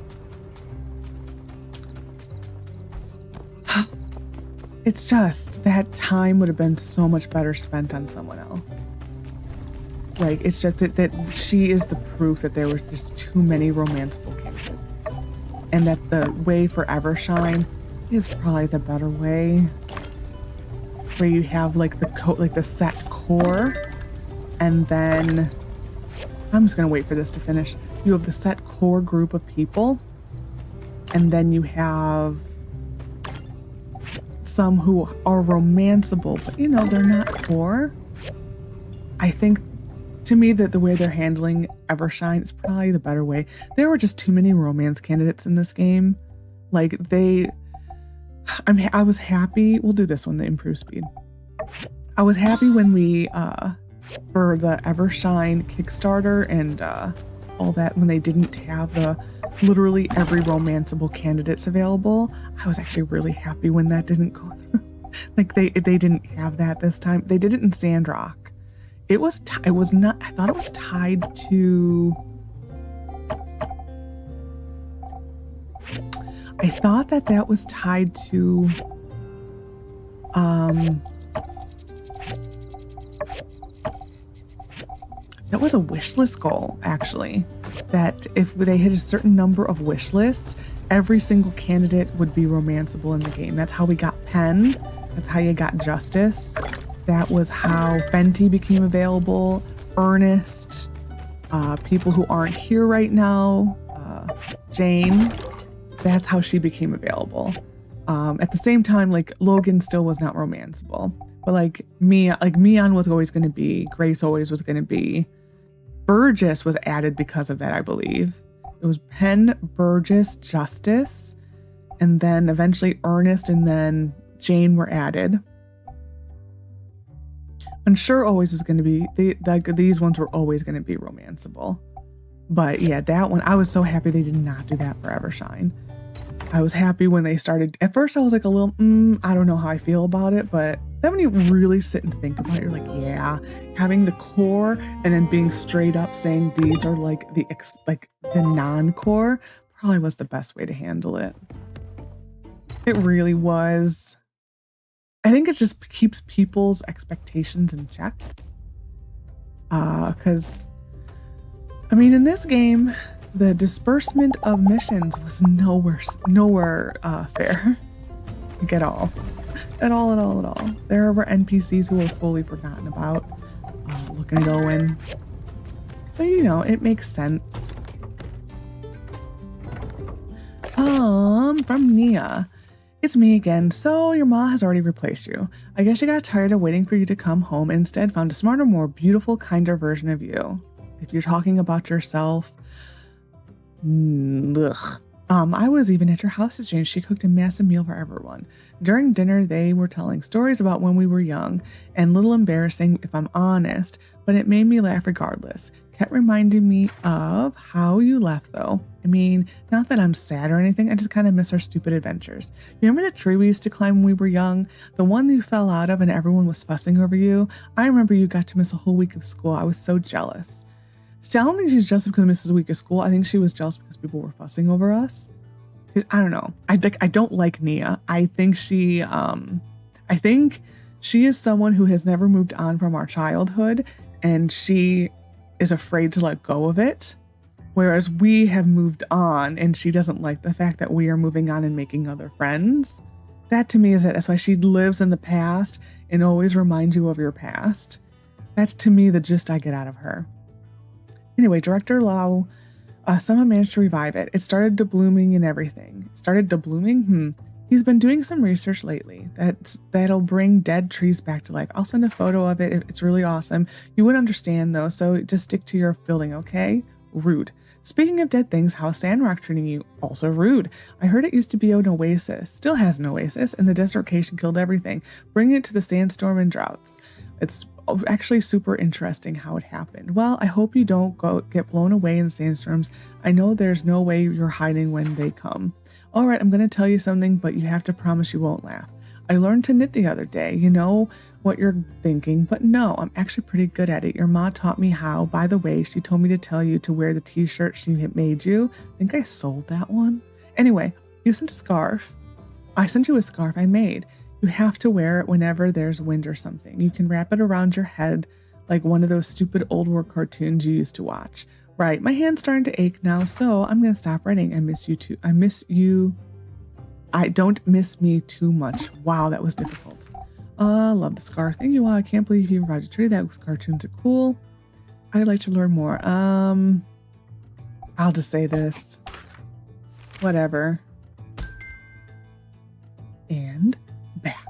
it's just that time would have been so much better spent on someone else. Like, it's just that she is the proof that there were just too many romanceable candidates, and that the way for Evershine is probably the better way, where you have like the set core, and then I'm just gonna wait for this to finish. You have the set core group of people, and then you have some who are romanceable, but you know, they're not core. I think, to me, that the way they're handling Evershine is probably the better way. There were just too many romance candidates in this game. Like, I was happy. We'll do this one, the improved speed. I was happy when we, for the Evershine Kickstarter and all that, when they didn't have literally every romanceable candidates available. I was actually really happy when that didn't go through. Like, they didn't have that this time. They did it in Sandrock. It was not, I thought it was tied to, I thought that was tied to, that was a wish list goal, actually. That if they hit a certain number of wish lists, every single candidate would be romanceable in the game. That's how we got Penn. That's how you got Justice. That was how Venti became available. Ernest. People who aren't here right now. Jane. That's how she became available. At the same time, like, Logan still was not romanceable. But like Mian was always going to be. Grace always was going to be. Burgess was added because of that, I believe. It was Penn, Burgess, Justice, and then eventually Ernest and then Jane were added. Unsure always was going to be, these ones were always going to be romanceable. But yeah, that one, I was so happy they did not do that for Evershine. I was happy when they started. At first I was like a little, I don't know how I feel about it, but then when you really sit and think about it, you're like, yeah, having the core and then being straight up saying these are like the non-core probably was the best way to handle it. It really was. I think it just keeps people's expectations in check. Because, I mean, in this game, the disbursement of missions was nowhere fair. Like, at all. At all. There were NPCs who were fully forgotten about. Look and Owen. So, you know, it makes sense. From Nia. It's me again. So your ma has already replaced you. I guess she got tired of waiting for you to come home and instead found a smarter, more beautiful, kinder version of you. If you're talking about yourself, I was even at your house today and she cooked a massive meal for everyone. During dinner, they were telling stories about when we were young and a little embarrassing if I'm honest, but it made me laugh regardless. Kept reminding me of how you left though. I mean, not that I'm sad or anything, I just kind of miss our stupid adventures. You remember the tree we used to climb when we were young? The one you fell out of and everyone was fussing over you? I remember you got to miss a whole week of school. I was so jealous. I don't think she's jealous because I missed a week of school. I think she was jealous because people were fussing over us. I don't know. I don't like Nia. I think she is someone who has never moved on from our childhood, and she is afraid to let go of it. Whereas we have moved on, and she doesn't like the fact that we are moving on and making other friends. That to me is it. That's why she lives in the past and always reminds you of your past. That's to me the gist I get out of her. Anyway, Director Lau somehow managed to revive it. It started deblooming and everything. Started deblooming? He's been doing some research lately that'll bring dead trees back to life. I'll send a photo of it. It's really awesome. You wouldn't understand though, so just stick to your building, okay? Rude. Speaking of dead things, how's Sandrock treating you? Also rude. I heard it used to be an oasis. Still has an oasis, and the dislocation killed everything, bringing it to the sandstorm and droughts. It's actually super interesting how it happened. Well, I hope you don't get blown away in sandstorms. I know there's no way you're hiding when they come. All right, I'm going to tell you something, but you have to promise you won't laugh. I learned to knit the other day. You know what you're thinking, but no, I'm actually pretty good at it. Your ma taught me how. By the way, she told me to tell you to wear the t-shirt she had made you. I think I sold that one. Anyway, you sent a scarf. I sent you a scarf I made. You have to wear it whenever there's wind or something. You can wrap it around your head like one of those stupid old war cartoons you used to watch. Right, my hand's starting to ache now, so I'm going to stop writing. I miss you too. I miss you. I don't miss me too much. Wow, that was difficult. Love the scarf. Thank you all. I can't believe you brought a tree. Those cartoons are cool. I'd like to learn more. I'll just say this. Whatever. And back.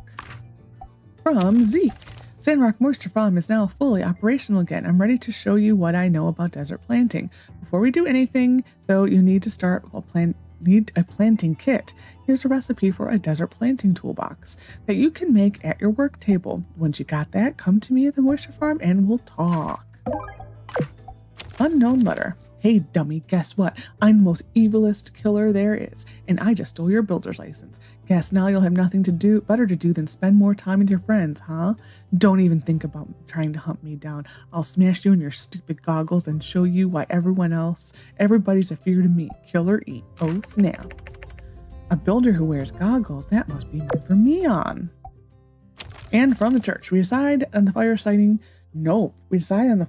From Zeke. Sandrock Moisture Farm is now fully operational again. I'm ready to show you what I know about desert planting. Before we do anything, though, you need to start need a planting kit. Here's a recipe for a desert planting toolbox that you can make at your work table. Once you got that, come to me at the Moisture Farm and we'll talk. Unknown letter. Hey dummy, guess what? I'm the most evilest killer there is, and I just stole your builder's license. Guess now you'll have nothing better to do than spend more time with your friends, huh? Don't even think about trying to hunt me down. I'll smash you in your stupid goggles and show you why everybody's a fear to me. Kill or eat. Oh snap. A builder who wears goggles, that must be meant for me on. And from the church, we decided on the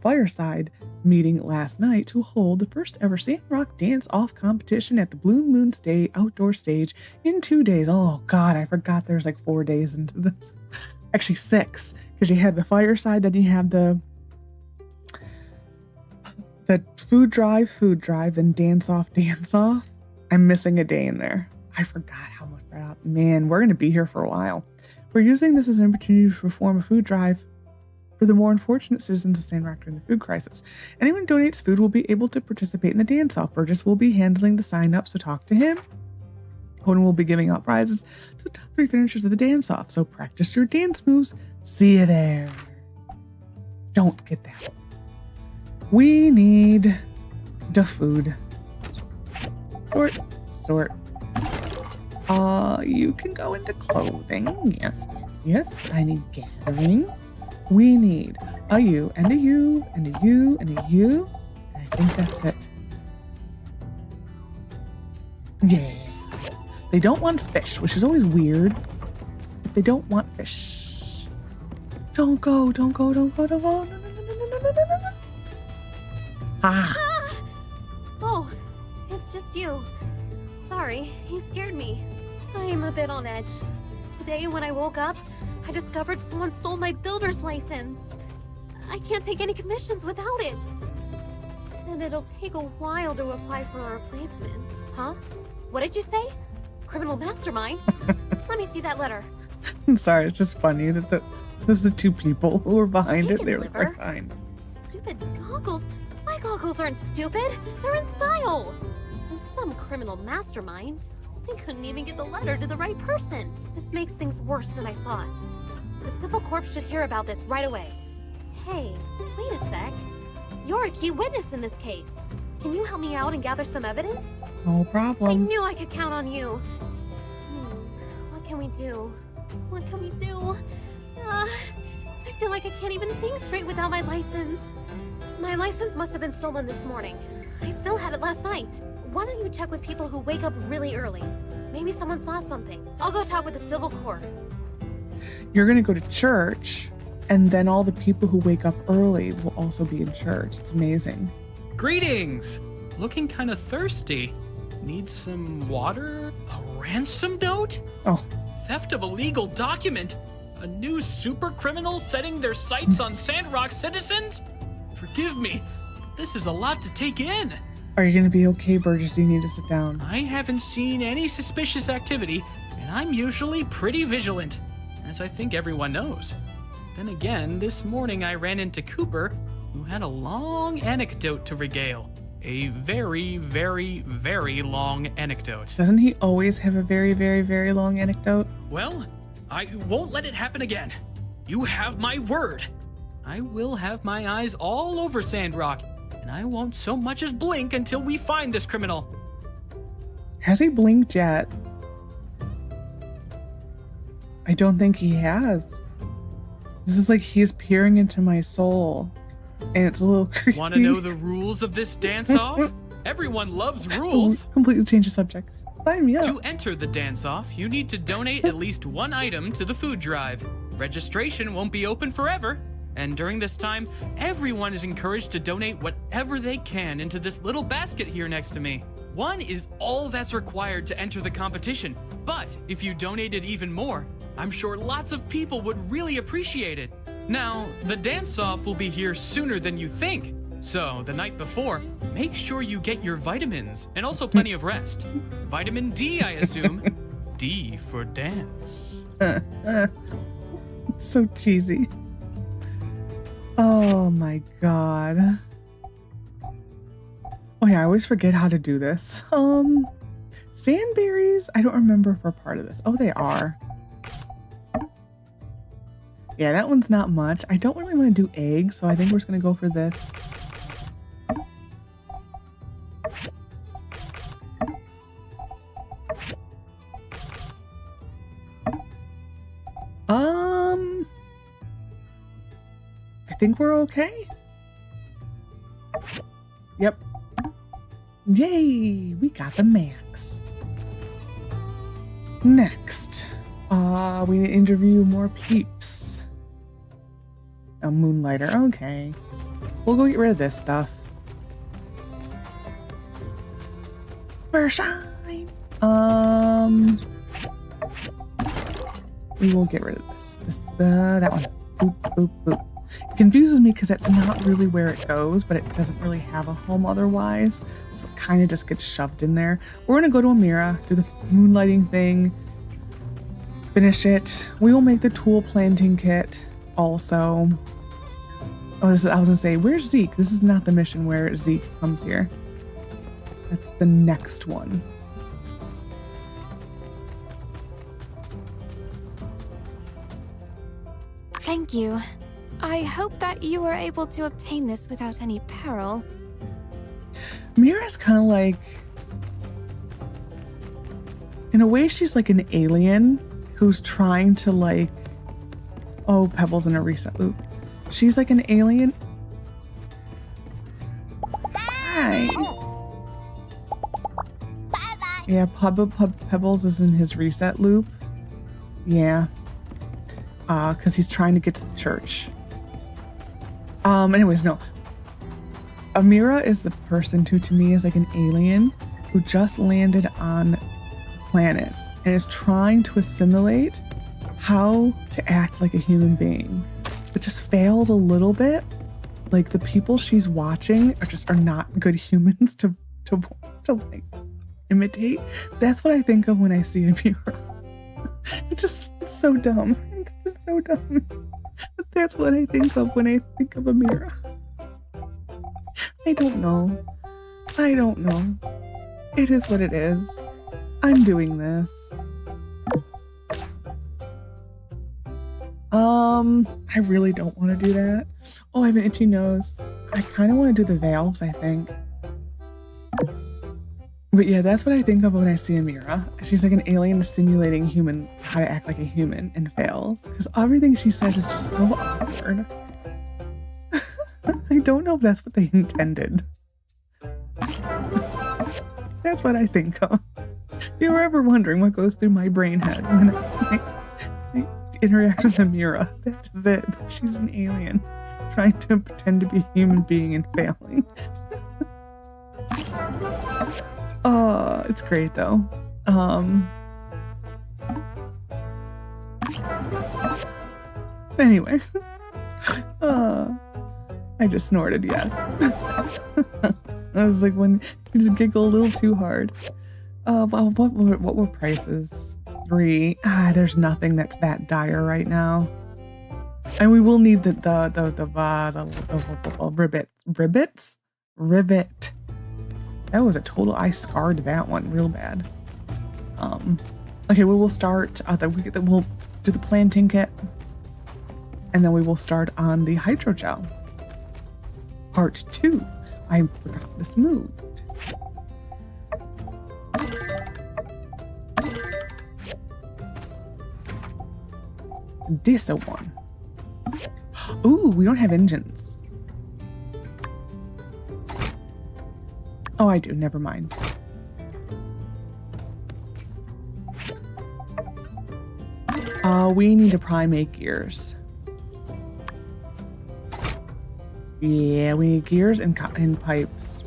fireside meeting last night to hold the first ever Sandrock dance-off competition at the Blue Moon outdoor stage in 2 days. Oh God, I forgot there's like 4 days into this. Actually 6, because you had the fireside, then you have the food drive, then dance-off. I'm missing a day in there. I forgot how much. Man, we're going to be here for a while. We're using this as an opportunity to perform a food drive for the more unfortunate citizens of Sandrock during the food crisis. Anyone who donates food will be able to participate in the dance-off. Burgess will be handling the sign-up, so talk to him. Conan will be giving out prizes to the top 3 finishers of the dance-off, so practice your dance moves. See you there. Don't get that. We need the food. Sort. You can go into clothing. Yes. I need gathering. We need a you and a you and a you and a you. And I think that's it. Yeah. They don't want fish, which is always weird. But they don't want fish. Don't go. No. Ah. Oh, it's just you. Sorry, you scared me. I am a bit on edge. Today when I woke up, I discovered someone stole my builder's license. I can't take any commissions without it. And it'll take a while to apply for a replacement. Huh? What did you say? Criminal mastermind? Let me see that letter. I'm sorry, it's just funny that those are the 2 people who were behind it. They were behind. Stupid goggles. My goggles aren't stupid. They're in style. And some criminal mastermind. I couldn't even get the letter to the right person. This makes things worse than I thought. The Civil Corps should hear about this right away. Hey, wait a sec. You're a key witness in this case. Can you help me out and gather some evidence? No problem. I knew I could count on you. What can we do? I feel like I can't even think straight without my license. My license must have been stolen this morning. I still had it last night. Why don't you check with people who wake up really early? Maybe someone saw something. I'll go talk with the Civil Corps. You're going to go to church, and then all the people who wake up early will also be in church. It's amazing. Greetings! Looking kind of thirsty. Need some water? A ransom note? Oh. Theft of a legal document? A new super criminal setting their sights on Sandrock citizens? Forgive me, but this is a lot to take in. Are you going to be okay, Burgess? You need to sit down. I haven't seen any suspicious activity, and and I'm usually pretty vigilant, as I think everyone knows. Then again, this morning I ran into Cooper, who had a long anecdote to regale. A very, very, very long anecdote. Doesn't he always have a very, very, very long anecdote? Well, I won't let it happen again. You have my word. I will have my eyes all over Sandrock, and I won't so much as blink until we find this criminal. Has he blinked yet? I don't think he has. This is like he's peering into my soul, and it's a little creepy. Want to know the rules of this dance-off? Everyone loves rules. Completely change the subject. Sign me up. To enter the dance-off, you need to donate at least one item to the food drive. Registration won't be open forever, and during this time, everyone is encouraged to donate whatever they can into this little basket here next to me. One is all that's required to enter the competition, but if you donated even more, I'm sure lots of people would really appreciate it. Now, the dance-off will be here sooner than you think, so the night before, make sure you get your vitamins and also plenty of rest. Vitamin D, I assume. D for dance. It's so cheesy. Oh my god. Oh yeah, I always forget how to do this. Sandberries, I don't remember if we're part of this. Oh, they are. Yeah, that one's not much. I don't really want to do eggs, so I think we're just going to go for this. I think we're okay. Yep. Yay, we got the max. Next, we need to interview more peeps. A Moonlighter, okay. We'll go get rid of this stuff. Fireside. We will get rid of this. That one. Boop, boop, boop. It confuses me because that's not really where it goes, but it doesn't really have a home otherwise. So it kind of just gets shoved in there. We're going to go to Amira, do the moonlighting thing, finish it. We will make the tool planting kit also. Oh, I was going to say, where's Zeke? This is not the mission where Zeke comes here. That's the next one. Thank you. I hope that you were able to obtain this without any peril. Mira's kind of like, in a way, she's like an alien who's trying to like, oh, Pebble's in a reset loop. She's like an alien. Hi. Bye-bye. Yeah, Pebbles is in his reset loop. Yeah. Because he's trying to get to the church. Anyways, no. Amira is the person who, to me, is like an alien who just landed on the planet and is trying to assimilate how to act like a human being, but just fails a little bit. Like the people she's watching are not good humans to like imitate. That's what I think of when I see Amira. It's just so dumb. It's just so dumb. But that's what I think of when I think of Amira. I don't know. It is what it is. I'm doing this. I really don't want to do that. Oh, I have an itchy nose. I kind of want to do the valves, I think. But yeah, that's what I think of when I see Amira. She's like an alien simulating how to act like a human and fails. Because everything she says is just so awkward. I don't know if that's what they intended. That's what I think of. If you were ever wondering what goes through my brain head when I interact with Amira, that is it. She's an alien trying to pretend to be a human being and failing. It's great though. Anyway. I just snorted, yes. I was like, when you just giggle a little too hard. What were prices? 3. There's nothing that's that dire right now. And we will need the rivet. That was a total, I scarred that one real bad. Okay, we will start, we'll do the planting kit. And then we will start on the hydrogel. Part 2. I forgot this moved. This one. Ooh, we don't have engines. Oh, I do. Never mind. We need to primate gears. Yeah, we need gears and pipes.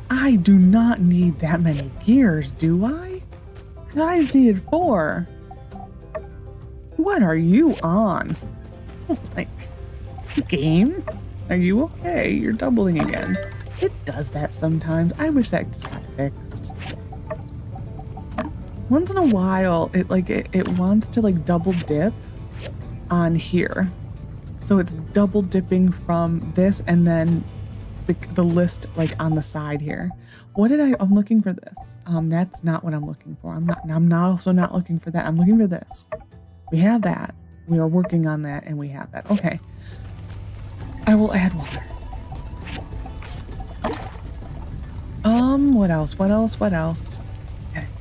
I do not need that many gears, do I? I thought I just needed 4. What are you on? Like, game? Are you okay? You're doubling again. It does that sometimes. I wish that just got fixed. Once in a while, it wants to like double dip on here. So it's double dipping from this and then the list like on the side here. I'm looking for this. That's not what I'm looking for. I'm not also not looking for that. I'm looking for this. We have that. We are working on that and we have that. Okay. I will add water. What else?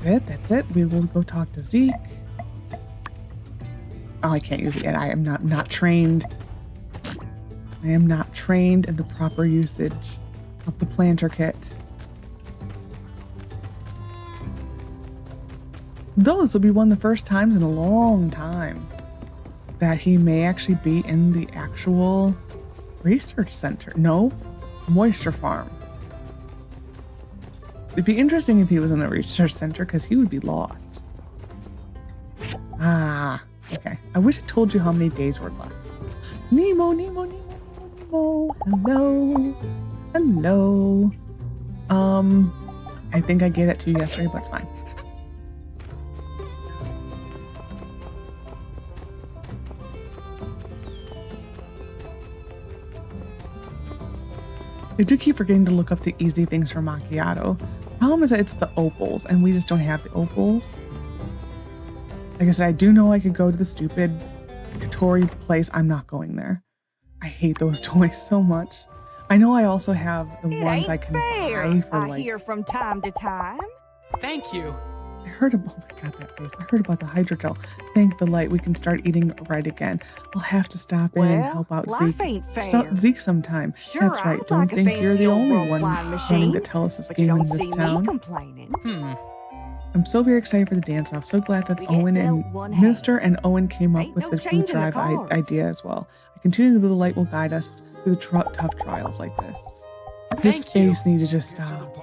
That's it. We will go talk to Zeke. Oh, I can't use it yet. I am not trained. I am not trained in the proper usage of the planter kit. Though this will be one of the first times in a long time that he may actually be in the actual research center. No, moisture farm. It'd be interesting if he was in the research center because he would be lost. Okay. I wish I told you how many days were left. Nemo. Hello. I think I gave that to you yesterday, but it's fine. I do keep forgetting to look up the easy things for macchiato. Problem is that it's the opals, and we just don't have the opals. Like I said, I do know I could go to the stupid Katori place. I'm not going there. I hate those toys so much. I know I also have the ones I can buy for like... I hear from time to time. Thank you. I heard about, oh my god, that face. I heard about the hydrogel. Thank the light, we can start eating right again. I'll have to stop in and help out life Zeke. Ain't fair. Zeke sometime. Sure, that's right. I'd Don't like a think you're the only one machine, wanting to tell us this but game you in don't this see town. Me complaining. I'm so very excited for the dance off. So glad that Owen and Minister and Owen came up with this food drive idea as well. I continue to believe the light will guide us through the tough trials like this. His face needs to just stop.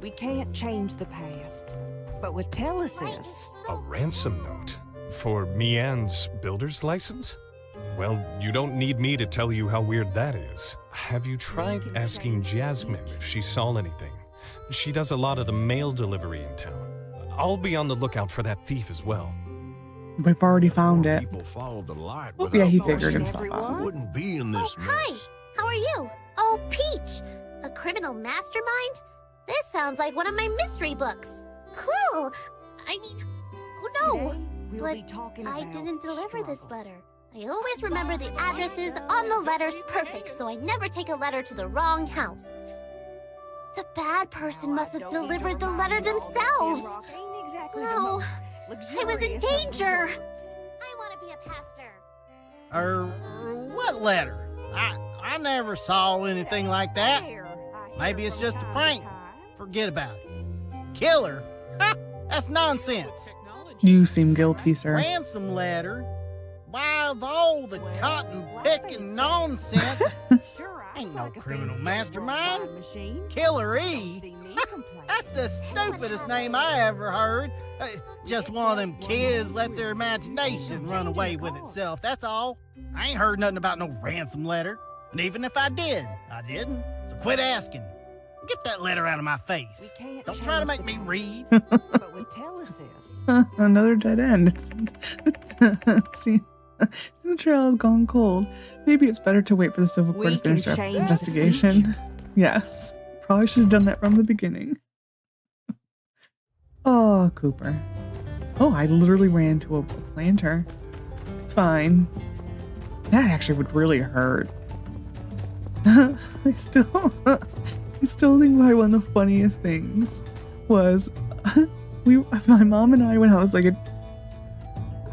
We can't change the past, but with Telesis... A ransom note? For Mian's builder's license? Well, you don't need me to tell you how weird that is. Have you tried asking Jasmine if she saw anything? She does a lot of the mail delivery in town. I'll be on the lookout for that thief as well. We've already found it. Oh, yeah, he figured himself out. Wouldn't be in this mess. Hi, how are you? Oh, Peach, a criminal mastermind? This sounds like one of my mystery books. Cool. I mean, oh no, but I didn't deliver this letter. I always remember the addresses on the letters perfect, so I never take a letter to the wrong house. The bad person must have delivered the letter themselves. No, I was in danger. I want to be a pastor. What letter? I never saw anything like that. Maybe it's just a prank. Forget about it. Killer? Ha! That's nonsense. You seem guilty, sir. Ransom letter? Why, of all the cotton-picking nonsense, ain't no criminal mastermind. Killer E? That's the stupidest name I ever heard. Just one of them kids let their imagination run away with itself, that's all. I ain't heard nothing about no ransom letter. And even if I did, I didn't. So quit asking. Get that letter out of my face. We can't Don't try to change make me read. But we tell us this. Another dead end. See, the trail has gone cold. Maybe it's better to wait for the civil court We to finish can their change the investigation. Yes. Probably should have done that from the beginning. Oh, Cooper. Oh, I literally ran into a planter. It's fine. That actually would really hurt. I still think probably one of the funniest things was my mom and I, when I was I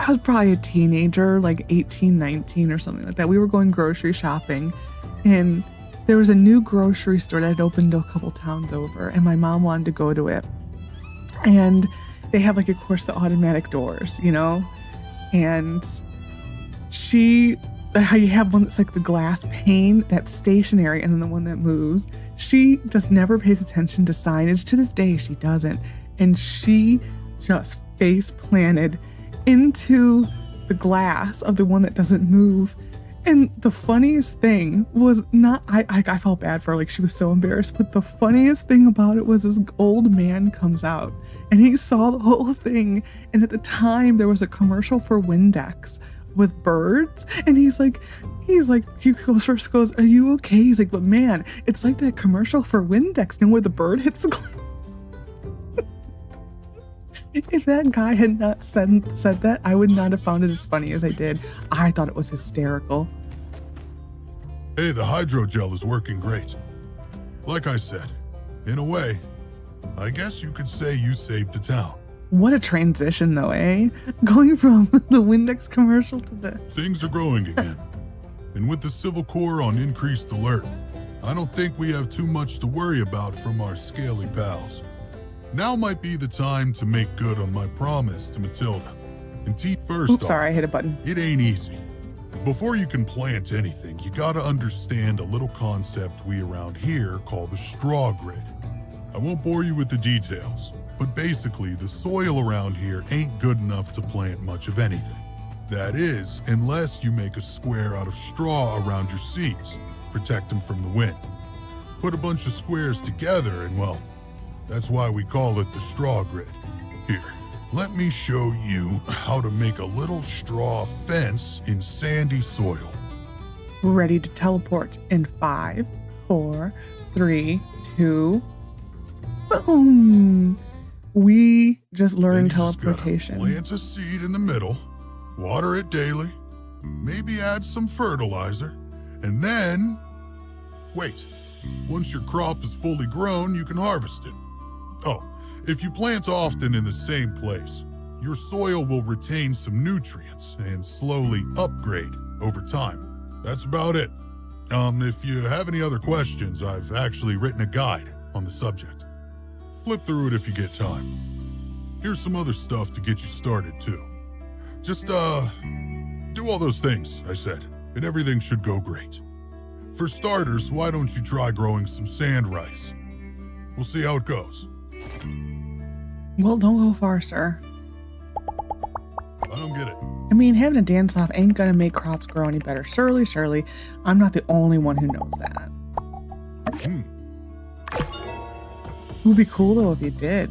was probably a teenager, like 18, 19 or something like that. We were going grocery shopping, and there was a new grocery store that had opened a couple towns over, and my mom wanted to go to it. And they have, of course, the automatic doors, and how you have one that's like the glass pane that's stationary, and then the one that moves. She just never pays attention to signage. To this day, she doesn't. And she just face planted into the glass of the one that doesn't move. And the funniest thing was not, I felt bad for her, she was so embarrassed, but the funniest thing about it was this old man comes out and he saw the whole thing. And at the time there was a commercial for Windex with birds, and he goes, "Are you okay?" He's like, "But man, it's like that commercial for Windex, where the bird hits the glass." If that guy had not said that, I would not have found it as funny as I did. I thought it was hysterical. Hey, the hydrogel is working great. Like I said, in a way, I guess you could say you saved the town. What a transition, though, eh? Going from the Windex commercial to this. Things are growing again. And with the Civil Corps on increased alert, I don't think we have too much to worry about from our scaly pals. Now might be the time to make good on my promise to Matilda. And first off, sorry, I hit a button. It ain't easy. Before you can plant anything, you gotta understand a little concept we around here call the straw grid. I won't bore you with the details, but basically the soil around here ain't good enough to plant much of anything. That is, unless you make a square out of straw around your seeds, protect them from the wind. Put a bunch of squares together and, well, that's why we call it the straw grid. Here, let me show you how to make a little straw fence in sandy soil. Ready to teleport in 5, 4, 3, 2, boom! We just learned teleportation. Plant a seed in the middle, water it daily, maybe add some fertilizer, and then wait. Once your crop is fully grown, you can harvest it. Oh, if you plant often in the same place, your soil will retain some nutrients and slowly upgrade over time. That's about it. If you have any other questions, I've actually written a guide on the subject. Flip through it if you get time. Here's some other stuff to get you started too. Just, do all those things I said, and everything should go great. For starters, why don't you try growing some sand rice? We'll see how it goes. Well, don't go far, sir. I don't get it. I mean, having a dance off ain't gonna make crops grow any better. Surely, I'm not the only one who knows that. It would be cool, though, if you did,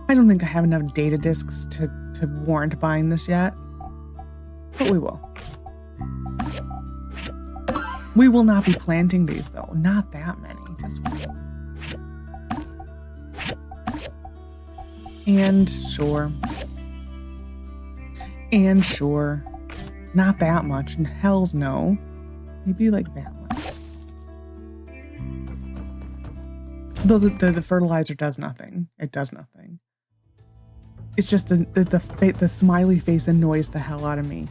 I don't think I have enough data disks to warrant buying this yet, but we will. We will not be planting these, though. Not that many, just one. And sure. Not that much. And hell's no. Maybe like that much. Though the fertilizer does nothing. It does nothing. It's just the smiley face annoys the hell out of me.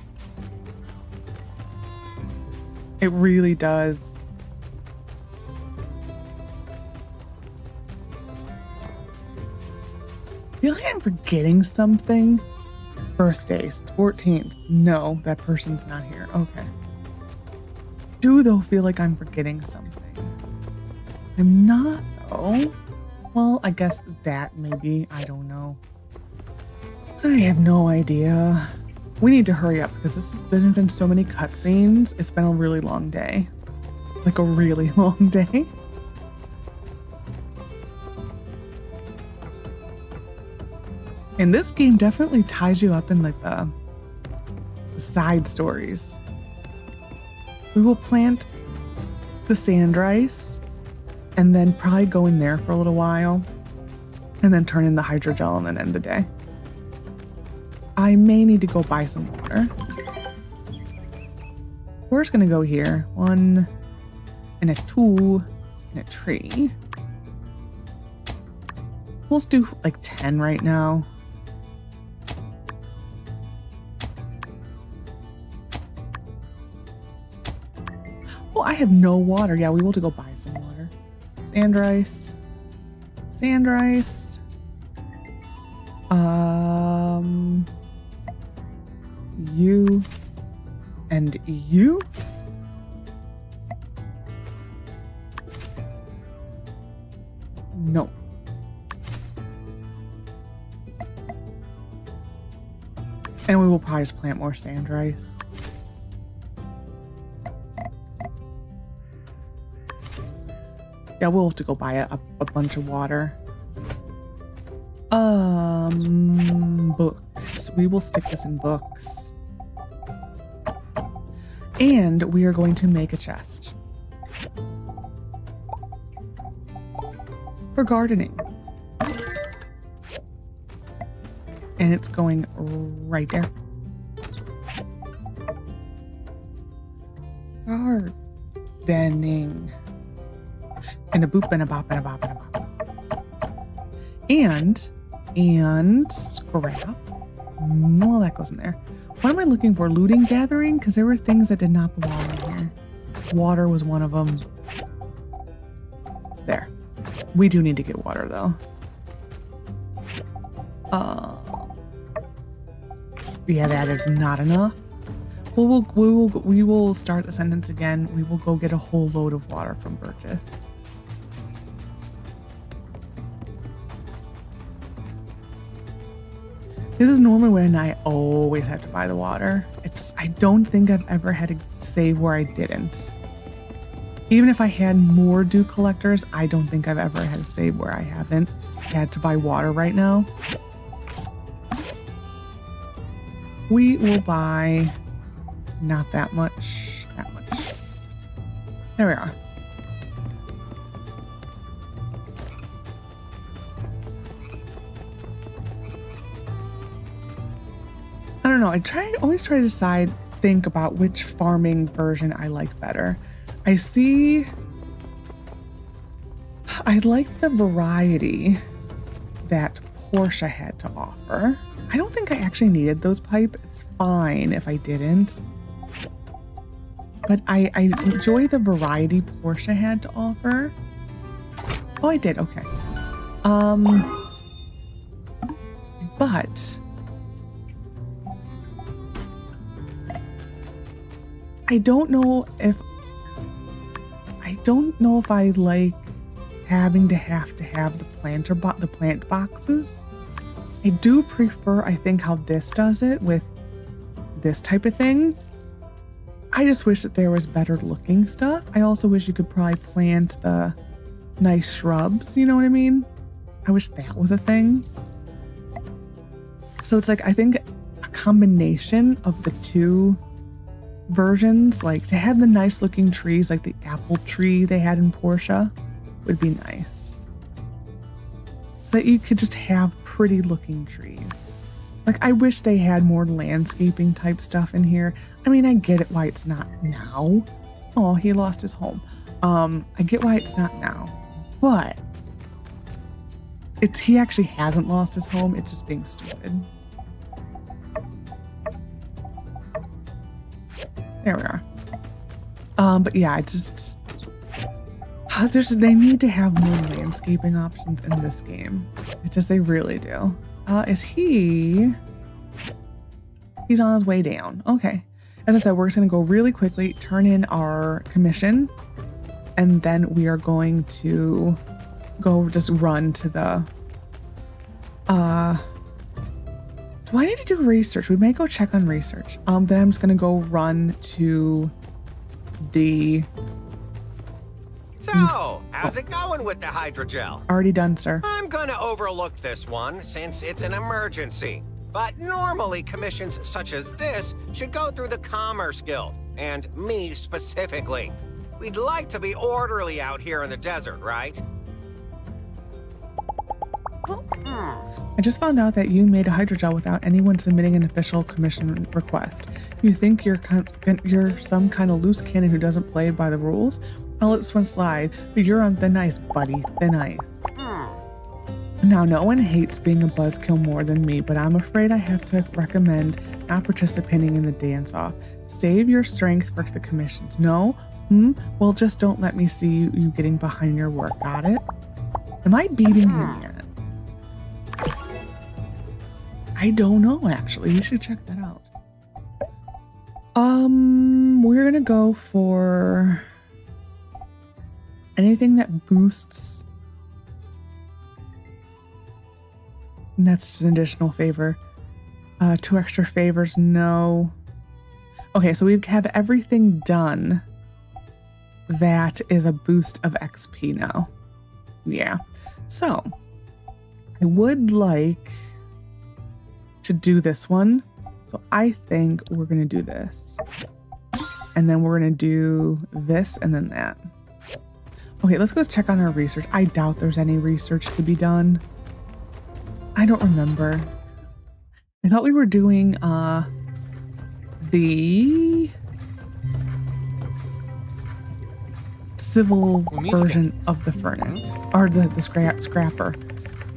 It really does. I feel like I'm forgetting something. Birthdays, 14th. No, that person's not here. Okay. Do though feel like I'm forgetting something. I'm not though. Well, I guess that maybe. I don't know. I have no idea. We need to hurry up because this has been so many cutscenes. It's been a really long day. like a really long day. And this game definitely ties you up in like the side stories. We will plant the sand rice and then probably go in there for a little while and then turn in the hydrogel and then end the day. I may need to go buy some water. We're just gonna go here. 1 and a 2 and a 3. We'll just do like 10 right now. Oh, I have no water. Yeah, we will have to go buy some water. Sand rice. Sand rice. You and you. No. And we will probably just plant more sand rice. Yeah, we'll have to go buy a bunch of water. Books. We will stick this in books. And we are going to make a chest. For gardening. And it's going right there. Gardening. And a boop and a bop and a bop and a bop. And scrap. Well, that goes in there. What am I looking for? Looting, gathering? Because there were things that did not belong in here. Water was one of them. There. We do need to get water, though. Yeah, that is not enough. We will start the sentence again. We will go get a whole load of water from Burgess. This is normally when I always have to buy the water. I don't think I've ever had to save where I didn't. Even if I had more dew collectors, I don't think I've ever had to save where I haven't had to buy water right now. We will buy not that much, that much. There we are. I don't know. I always try to think about which farming version I like better. I like the variety that Portia had to offer. I don't think I actually needed those pipe. It's fine if I didn't. But I enjoy the variety Portia had to offer. Oh, I did. Okay. But I don't know if I like having to have the plant boxes. I do prefer, I think, how this does it with this type of thing. I just wish that there was better looking stuff. I also wish you could probably plant the nice shrubs, you know what I mean? I wish that was a thing. So it's like, I think a combination of the two versions, like to have the nice looking trees like the apple tree they had in Portia would be nice. So that you could just have pretty looking trees. Like I wish they had more landscaping type stuff in here. I mean, I get it why it's not now. Oh, he lost his home. I get why it's not now. But he actually hasn't lost his home, it's just being stupid. There we are. But yeah, they need to have more landscaping options in this game. They really do. He's on his way down. Okay. As I said, we're just going to go really quickly, turn in our commission, and then we are going to go just run to the, do I need to do research? We may go check on research. Then I'm just going to go run to the So, how's it going with the hydrogel? Already done, sir. I'm gonna overlook this one since it's an emergency. But normally commissions such as this should go through the Commerce Guild, and me specifically. We'd like to be orderly out here in the desert, right? I just found out that you made a hydrogel without anyone submitting an official commission request. You think you're some kind of loose cannon who doesn't play by the rules? I'll let this one slide, but you're on thin ice, buddy. Thin ice. Now, no one hates being a buzzkill more than me, but I'm afraid I have to recommend not participating in the dance-off. Save your strength for the commissions. No? Well, just don't let me see you getting behind your work. Got it? Am I beating him yet? I don't know, actually. You should check that out. We're gonna go for anything that boosts. And that's just an additional favor. 2 extra favors, no. Okay, so we have everything done. That is a boost of XP now. Yeah. So, I would like to do this one. So I think we're going to do this. And then we're going to do this and then that. Okay, let's go check on our research. I doubt there's any research to be done. I don't remember. I thought we were doing the civil version of the furnace, or the scrapper.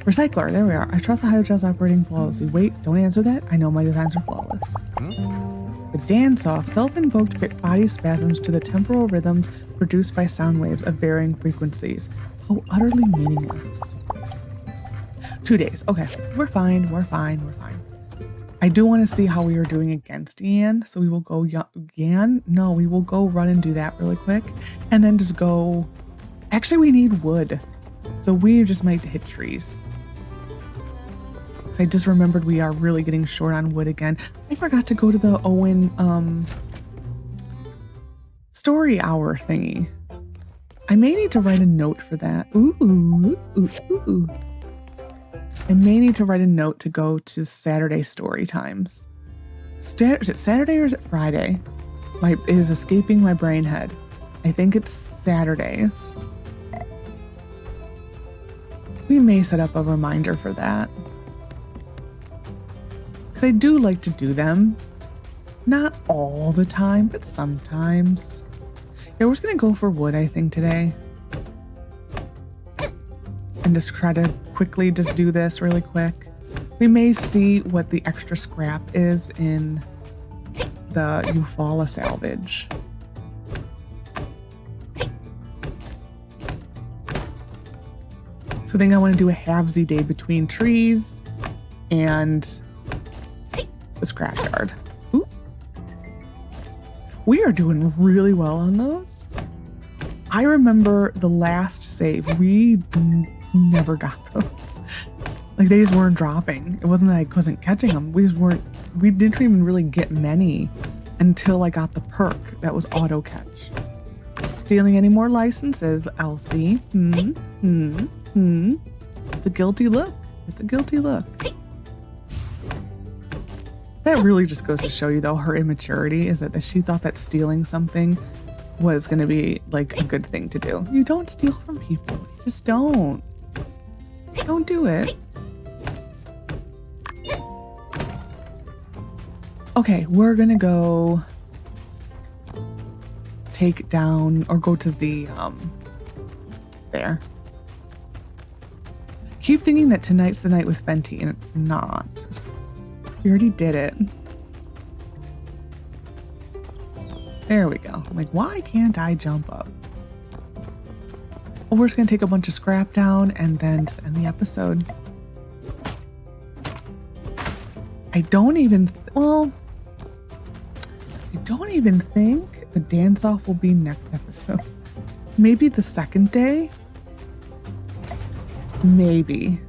Recycler, there we are. I trust the hydrogel's operating flawlessly. Wait, don't answer that. I know my designs are flawless. The dance-off, self-invoked body spasms to the temporal rhythms produced by sound waves of varying frequencies. How utterly meaningless. 2 days. Okay, we're fine. I do want to see how we are doing against Yan, so we will go Yan. No, we will go run and do that really quick, and then just go. Actually, we need wood, so we just might hit trees. I just remembered we are really getting short on wood again. I forgot to go to the Owen story hour thingy. I may need to write a note for that. Ooh. I may need to write a note to go to Saturday story times. Is it Saturday or is it Friday? It is escaping my brain head. I think it's Saturdays. We may set up a reminder for that. Because I do like to do them. Not all the time, but sometimes. Yeah, we're just going to go for wood, I think, today. And just try to quickly just do this really quick. We may see what the extra scrap is in the Eufaula salvage. So I think I want to do a halvesy day between trees and the scrapyard. Ooh. We are doing really well on those. I remember the last save, we never got those. Like, they just weren't dropping. It wasn't that I wasn't catching them. We didn't even really get many until I got the perk that was auto catch. Stealing any more licenses, Elsie? It's a guilty look. It's a guilty look. That really just goes to show you, though, her immaturity is that she thought that stealing something was going to be like a good thing to do. You don't steal from people. You just don't. Don't do it. Okay, we're going to go take down or go to the, there. Keep thinking that tonight's the night with Venti, and it's not. We already did it. There we go. I'm like, why can't I jump up? Well, we're just going to take a bunch of scrap down and then just end the episode. I don't even think the dance-off will be next episode. Maybe the second day? Maybe.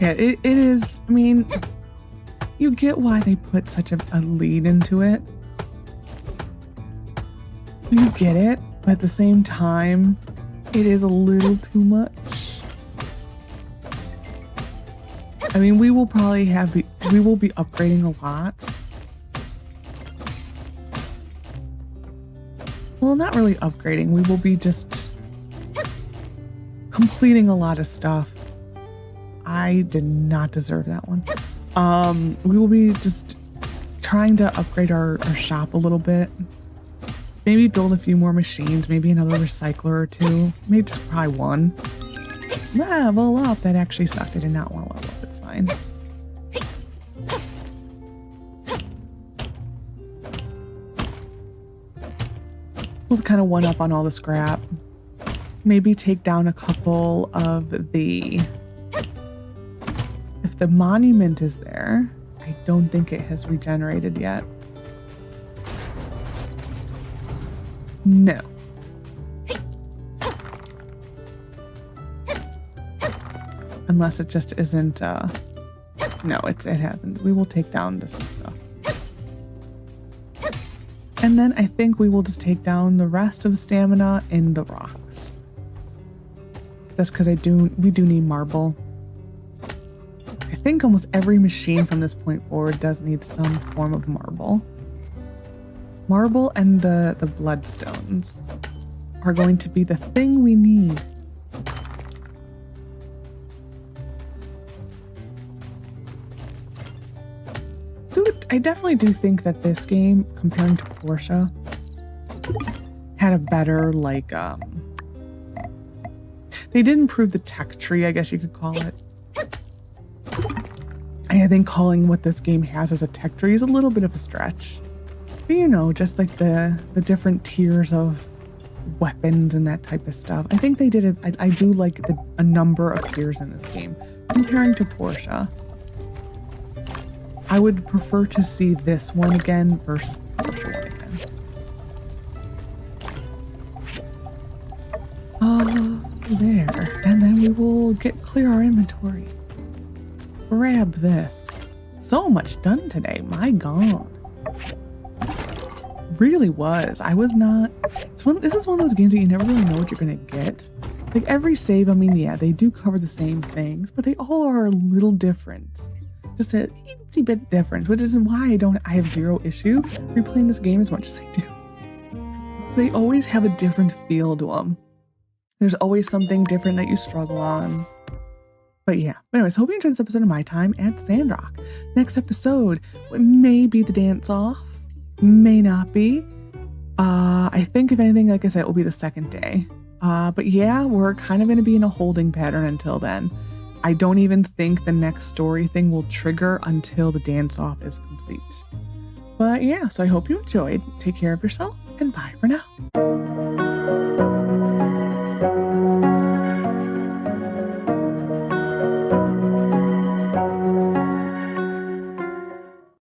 Yeah, it is, I mean, you get why they put such a lead into it. You get it, but at the same time, it is a little too much. I mean, we will probably we will be upgrading a lot. Well, not really upgrading. We will be just completing a lot of stuff. I did not deserve that one. We will be just trying to upgrade our shop a little bit. Maybe build a few more machines, maybe another recycler or two. Maybe just probably one. Level up. That actually sucked. I did not want to level up. It's fine. Let's kind of one up on all the scrap. Maybe take down a couple of the... If the monument is there, I don't think it has regenerated yet. No. Unless it just isn't, no, it hasn't. We will take down this stuff. And then I think we will just take down the rest of the stamina in the rocks. That's because we do need marble. I think almost every machine from this point forward does need some form of marble. Marble and the bloodstones are going to be the thing we need. I definitely do think that this game, comparing to Portia, had a better, like, they did improve the tech tree, I guess you could call it. I think calling what this game has as a tech tree is a little bit of a stretch. But you know, just like the different tiers of weapons and that type of stuff. I think they did it. I do like a number of tiers in this game, comparing to Portia. I would prefer to see this one again versus Portia one again. There. And then we will clear our inventory. Grab this. So much done today. My God. Really was. I was not... This is one of those games that you never really know what you're going to get. Like every save, I mean, yeah, they do cover the same things, but they all are a little different. Just a teensy bit different, which is why I have zero issue replaying this game as much as I do. They always have a different feel to them. There's always something different that you struggle on. But yeah, anyways, hope you enjoyed this episode of my time at Sandrock. Next episode may be the dance off, may not be. I think if anything, like I said, it will be the second day. But yeah, we're kind of going to be in a holding pattern until then. I don't even think the next story thing will trigger until the dance off is complete. But yeah, so I hope you enjoyed. Take care of yourself and bye for now.